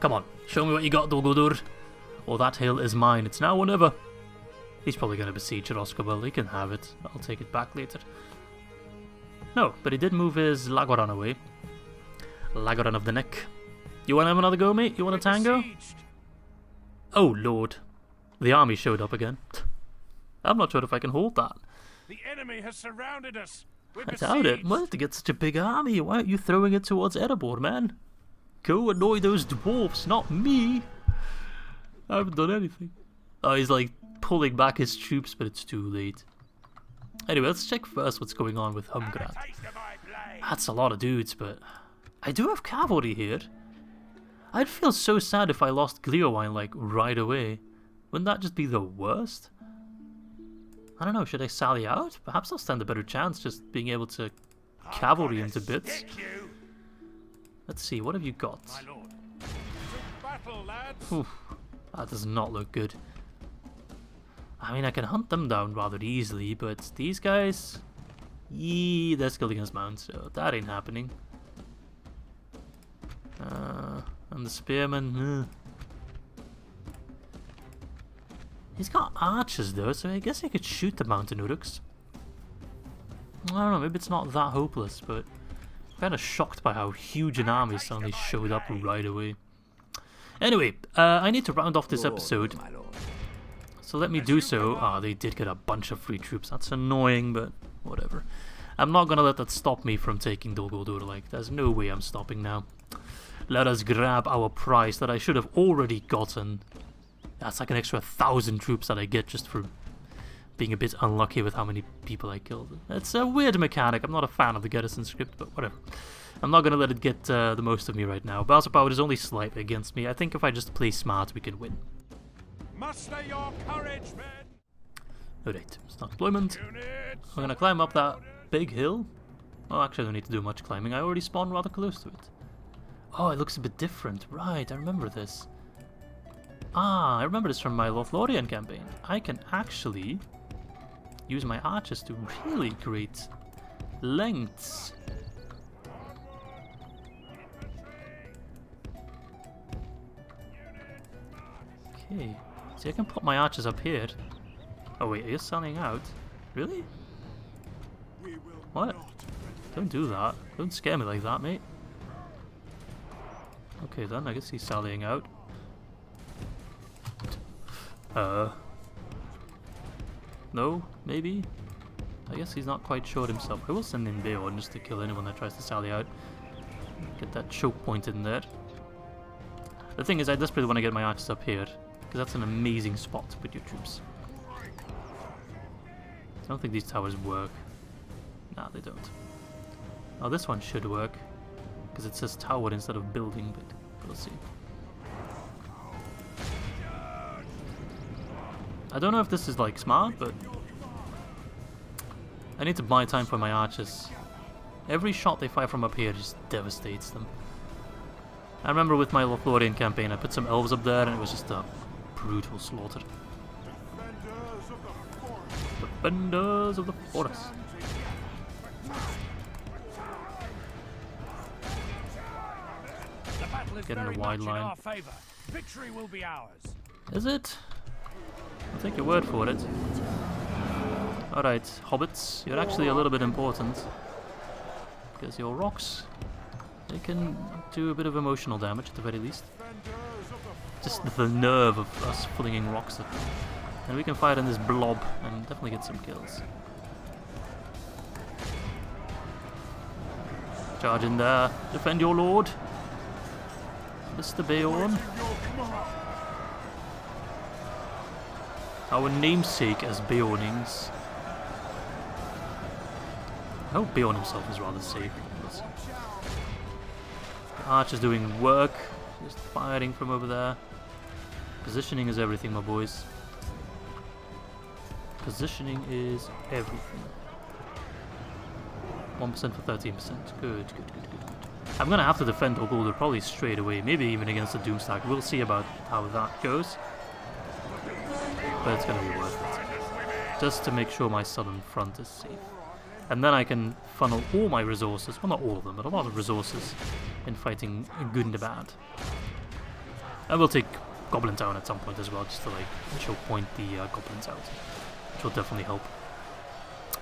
Come on, show me what you got, Dol Guldur. Or that hill is mine. It's now or never. He's probably going to besiege Roscommon. He can have it. I'll take it back later. No, but he did move his Lagoran away. Lagoran of the Neck. You want to have another go, mate? You want a tango? Besieged. Oh, Lord. The army showed up again. I'm not sure if I can hold that. The enemy has surrounded us. We're I doubt it. besieged. Well, to get such a big army, why aren't you throwing it towards Erebor, man? Go annoy those dwarfs, not me. I haven't done anything. Oh, he's like pulling back his troops, but it's too late. Anyway, let's check first what's going on with Have a Humgrat. taste of my blade. That's a lot of dudes, but I do have cavalry here. I'd feel so sad if I lost Gleowine, like, right away. Wouldn't that just be the worst? I don't know, should I sally out? Perhaps I'll stand a better chance just being able to cavalry into bits. Stick you, Let's see, what have you got? my lord. To battle, lads. Oof, that does not look good. I mean, I can hunt them down rather easily, but these guys... Yee, they're skilled against mounts, so that ain't happening. And the spearman... He's got archers though, so I guess I could shoot the mountain uruks. I don't know, maybe it's not that hopeless, but I'm kind of shocked by how huge an army suddenly showed up right away. Anyway, I need to round off this episode, My lord. so let me do so. Ah, they did get a bunch of free troops. That's annoying, but whatever. I'm not gonna let that stop me from taking Dol Guldur. Like, there's no way I'm stopping now. Let us grab our prize that I should have already gotten. That's like an extra 1,000 troops that I get just for being a bit unlucky with how many people I killed. It's a weird mechanic. I'm not a fan of the garrison script, but whatever. I'm not gonna let it get the most of me right now. Bowser Power is only slightly against me. I think if I just play smart, we can win. Muster your courage, men. Alright, start deployment. Units. I'm gonna climb up that big hill. Oh, actually, I don't need to do much climbing. I already spawned rather close to it. Oh, it looks a bit different. Right, I remember this. Ah, I remember this from my Lothlorien campaign. I can actually use my archers to really great lengths. Okay. See, I can put my archers up here. Oh wait, are you selling out? Really? What? Don't do that. Don't scare me like that, mate. Okay then, I guess he's sallying out. No? Maybe? I guess he's not quite sure himself. I will send in Beorn just to kill anyone that tries to sally out. Get that choke point in there. The thing is, I desperately want to get my archers up here, because that's an amazing spot to put your troops. I don't think these towers work. Nah, they don't. Now this one should work, because it says tower instead of building, but we'll see. I don't know if this is like smart, but I need to buy time for my archers. Every shot they fire from up here just devastates them. I remember with my Lothlorien campaign, I put some elves up there and it was just a brutal slaughter. Defenders of the forest. The battle is Getting very a wide much line. in our favor. Victory will be ours. Is it? I'll take your word for it. Alright, hobbits, you're actually a little bit important. Because your rocks, they can do a bit of emotional damage at the very least. Just the nerve of us flinging rocks at them. And we can fire in this blob and definitely get some kills. Charge in there, defend your lord. Mr. Beorn. Our namesake as Beornings. I hope Beorn himself is rather safe. The archer's doing work, just firing from over there. Positioning is everything, my boys. Positioning is everything. 1% for 13%. Good. I'm gonna have to defend Oguldur probably straight away, maybe even against the Doomstack. We'll see about how that goes. But it's gonna be worth it. Just to make sure my southern front is safe. And then I can funnel all my resources, well not all of them, but a lot of resources in fighting Gundabad. I will take Goblin Town at some point as well, just to like choke point the goblins out, which will definitely help.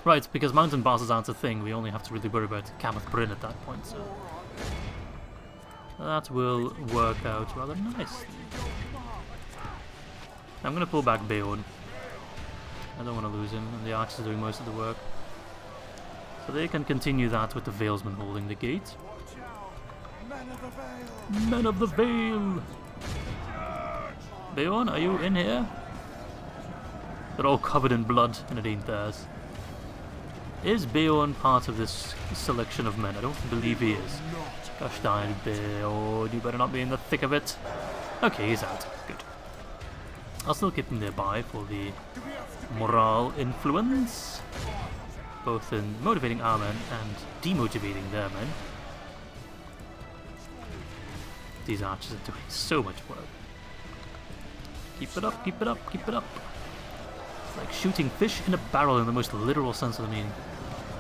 Right, because mountain bosses aren't a thing, we only have to really worry about Camath Bryn at that point, so that will work out rather nicely. I'm gonna pull back Beorn. I don't want to lose him, and the archers are doing most of the work. So they can continue that with the Valesmen holding the gate. Men of the Vale! Beorn, are you in here? They're all covered in blood, and it ain't theirs. Is Beorn part of this selection of men? I don't believe he is. Gosh darn it, Beorn, you better not be in the thick of it. Okay, he's out. Good. I'll still keep him nearby for the morale influence, both in motivating our men and demotivating their men. These archers are doing so much work. Keep it up, keep it up, keep it up. It's like shooting fish in a barrel in the most literal sense of the meaning.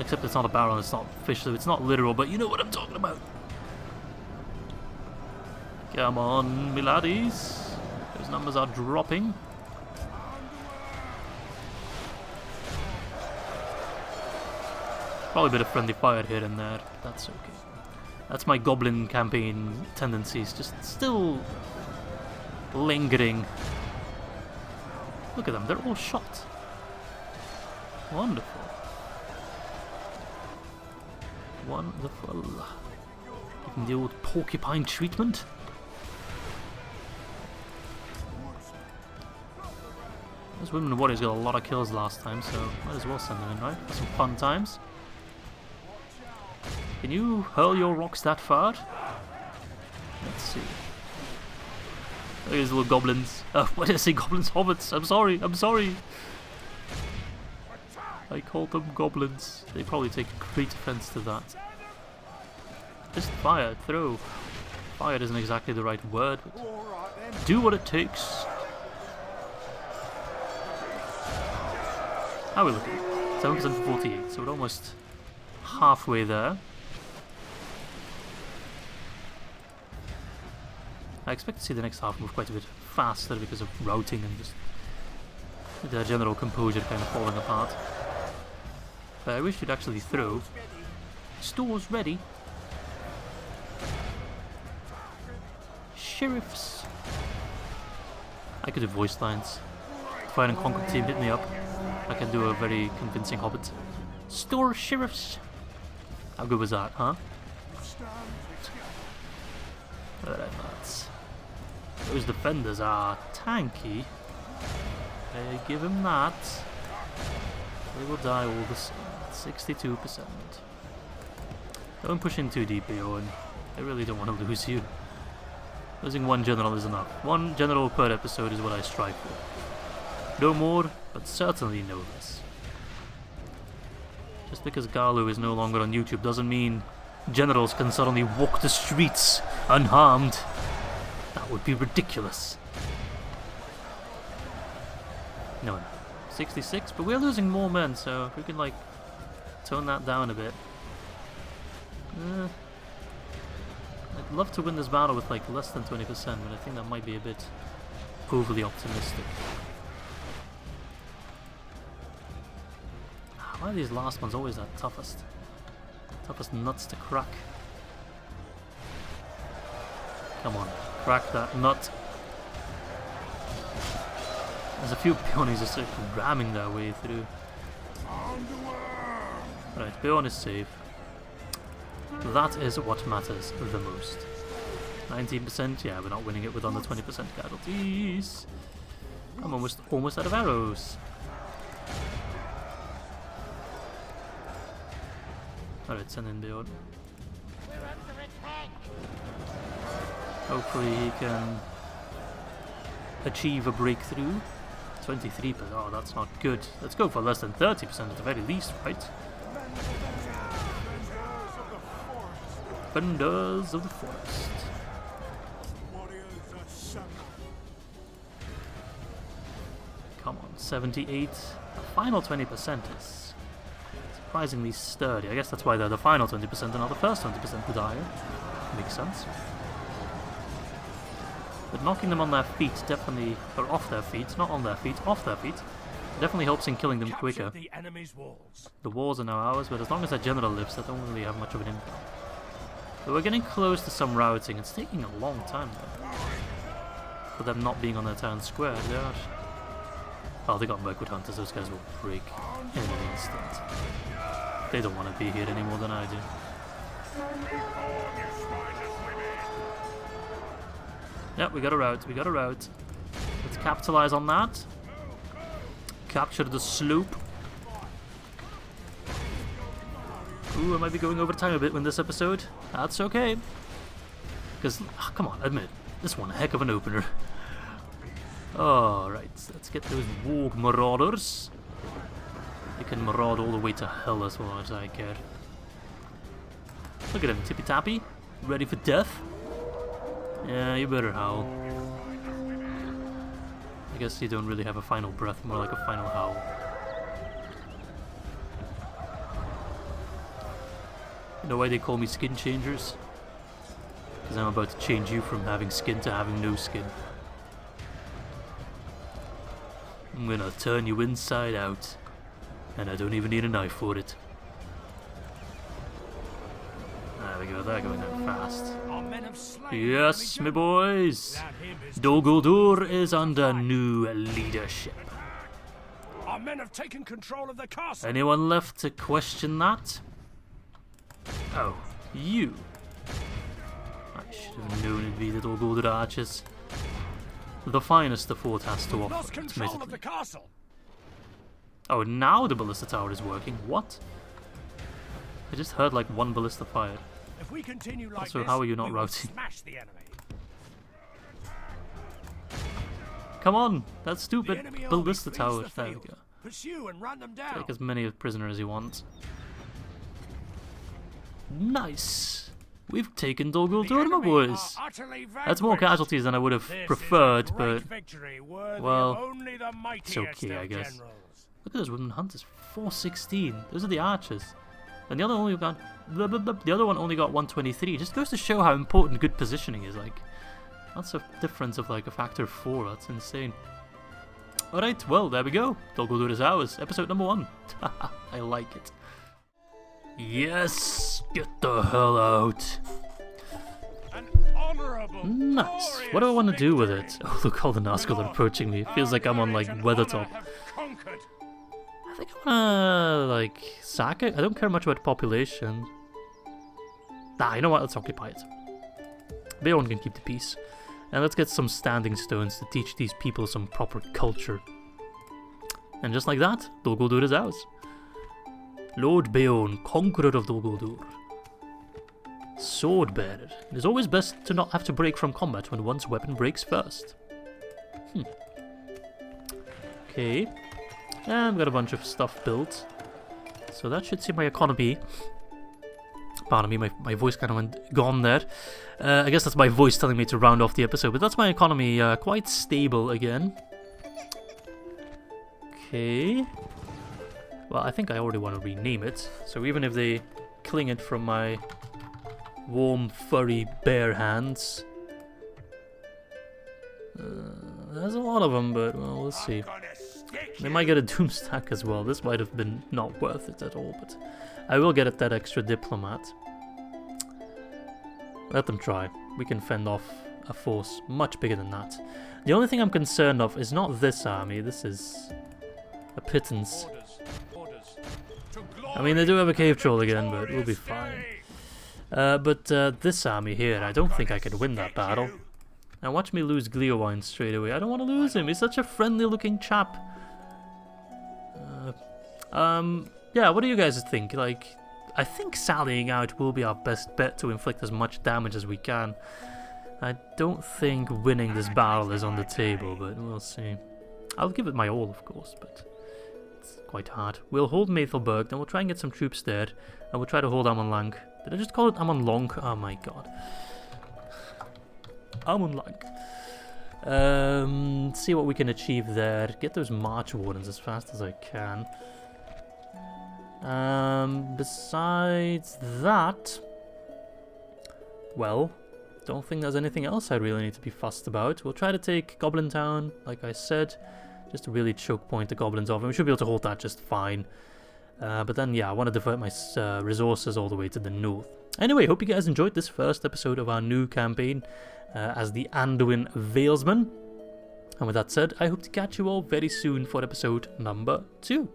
Except it's not a barrel, it's not fish, so it's not literal, but you know what I'm talking about. Come on, me laddies. Those numbers are dropping. Probably a bit of friendly fire here and there, but that's okay. That's my goblin campaign tendencies, just still lingering. Look at them, they're all shot. Wonderful. Wonderful. Give them the old porcupine treatment. Those women warriors got a lot of kills last time, so might as well send them in, right? For some fun times. Can you hurl your rocks that far? Let's see. Look at these little goblins. Why did I say goblins? Hobbits. I'm sorry. I'm sorry. I called them goblins. They probably take great offense to that. Just fire, throw. Fire isn't exactly the right word, but do what it takes. How are we looking? 7% for 48, so we're almost halfway there. I expect to see the next half move quite a bit faster because of routing and just the general composure kind of falling apart. But I wish you'd actually throw. Stores ready. Sheriffs. I could do voice lines. Fire and Conquer team hit me up. I can do a very convincing hobbit. Store sheriffs. How good was that, huh? Alright, lads. Those defenders are tanky. I give him that. They will die all the same. 62%. Don't push in too deep, Beorn. I really don't want to lose you. Losing one general is enough. One general per episode is what I strive for. No more, but certainly no less. Just because Garlu is no longer on YouTube doesn't mean generals can suddenly walk the streets unharmed. That would be ridiculous. No, 66, but we're losing more men, so if we can like tone that down a bit. I'd love to win this battle with like less than 20%, but I think that might be a bit overly optimistic. Why are these last ones always that toughest? Toughest nuts to crack. Come on, crack that nut. There's a few Beornings just like ramming their way through. Right, Beorn is safe. That is what matters the most. 19%, yeah, we're not winning it with under 20% casualties. I'm almost out of arrows. Alright, send in Beorn. Hopefully he can achieve a breakthrough. 23%, oh that's not good. Let's go for less than 30% at the very least, right? Defenders of the forest. Come on, 78. The final 20% is surprisingly sturdy. I guess that's why they're the final 20% and not the first 20% to die. Makes sense. But knocking them on their feet definitely, or off their feet, not on their feet, off their feet, definitely helps in killing them quicker. The enemy's walls. The walls are now ours, but as long as that general lives, that don't really have much of an impact. But we're getting close to some routing. It's taking a long time though. For them not being on their town square. Oh, they got Mirkwood Hunters. Those guys will break in an instant. They don't want to be here any more than I do. Yep, we got a route. We got a route. Let's capitalize on that. Capture the sloop. Ooh, I might be going over time a bit in this episode. That's okay. Because, oh, come on, admit, this one a heck of an opener. Alright, let's get those Warg Marauders. They can maraud all the way to hell as well as I care. Look at him, tippy-tappy. Ready for death? Yeah, you better howl. I guess you don't really have a final breath, more like a final howl. You know why they call me skin changers? Because I'm about to change you from having skin to having no skin. I'm gonna turn you inside out. And I don't even need a knife for it. There we go, they're going down fast. Yes, me boys! Dol Guldur is under new leadership. Our men have taken control of the castle. Anyone left to question that? Oh, you. I should have known it'd be the Dol Guldur archers. The finest the fort has to offer, Lost control of admittedly. the castle. Oh, now the ballista tower is working. What? I just heard like one ballista fired. If we continue like Also, this, how are you not we will routing? smash the enemy. Come on, that's The stupid. enemy army Ballista flees tower. the There we field. go. Pursue and run them down. Take as many prisoners as you want. Nice. We've taken Dol The Guldur, my enemy boys. are utterly That's more vanquished. casualties than I would have This preferred, is a great but victory worthy well, of only the it's mightiest okay, of I guess. generals. Look at those women hunters. 416. Those are the archers. And the other only got the other one only got 123. It just goes to show how important good positioning is. Like, That's a difference of like a factor of 4. That's insane. Alright, well, there we go. Dol Guldur's Hours, episode number 1. I like it. Yes! Get the hell out. An honorable, Nice. What do I want to do with it? Oh, look, all the Nazgul are approaching me. It feels like I'm on, like, Weathertop. I think I wanna, like, sack it. I don't care much about population. Nah, you know what? Let's occupy it. Beorn can keep the peace. And let's get some standing stones to teach these people some proper culture. And just like that, Dol Guldur is ours. Lord Beorn, conqueror of Dol Guldur. Sword bearer. It is always best to not have to break from combat when one's weapon breaks first. Okay. And I've got a bunch of stuff built. So that should see my economy. Pardon me, my voice kind of went gone there. I guess that's my voice telling me to round off the episode, but that's my economy quite stable again. Okay. Well, I think I already want to rename it. So even if they cling it from my warm, furry, bare hands. There's a lot of them, but well, we'll see. They might get a doom stack as well. This might have been not worth it at all, but I will get that extra diplomat. Let them try. We can fend off a force much bigger than that. The only thing I'm concerned of is not this army. This is a pittance. I mean, they do have a cave troll again, but we'll be fine. But this army here, I don't think I could win that battle. Now watch me lose Gleowine straight away. I don't want to lose him. He's such a friendly-looking chap. Yeah, what do you guys think? Like, I think sallying out will be our best bet to inflict as much damage as we can. I don't think winning this battle is on the table, but we'll see. I'll give it my all, of course, but it's quite hard. We'll hold Maethelburg, then we'll try and get some troops there, and we'll try to hold Amonlank. Did I just call it Amonlonk? Oh my god. Amonlank. See what we can achieve there. Get those March Wardens as fast as I can. Besides that, well, don't think there's anything else I really need to be fussed about. We'll try to take Goblin Town, like I said, just to really choke point the goblins off, and we should be able to hold that just fine. But then, yeah, I want to divert my resources all the way to the north. Anyway, hope you guys enjoyed this first episode of our new campaign as the Anduin Valesmen. And with that said, I hope to catch you all very soon for episode number 2.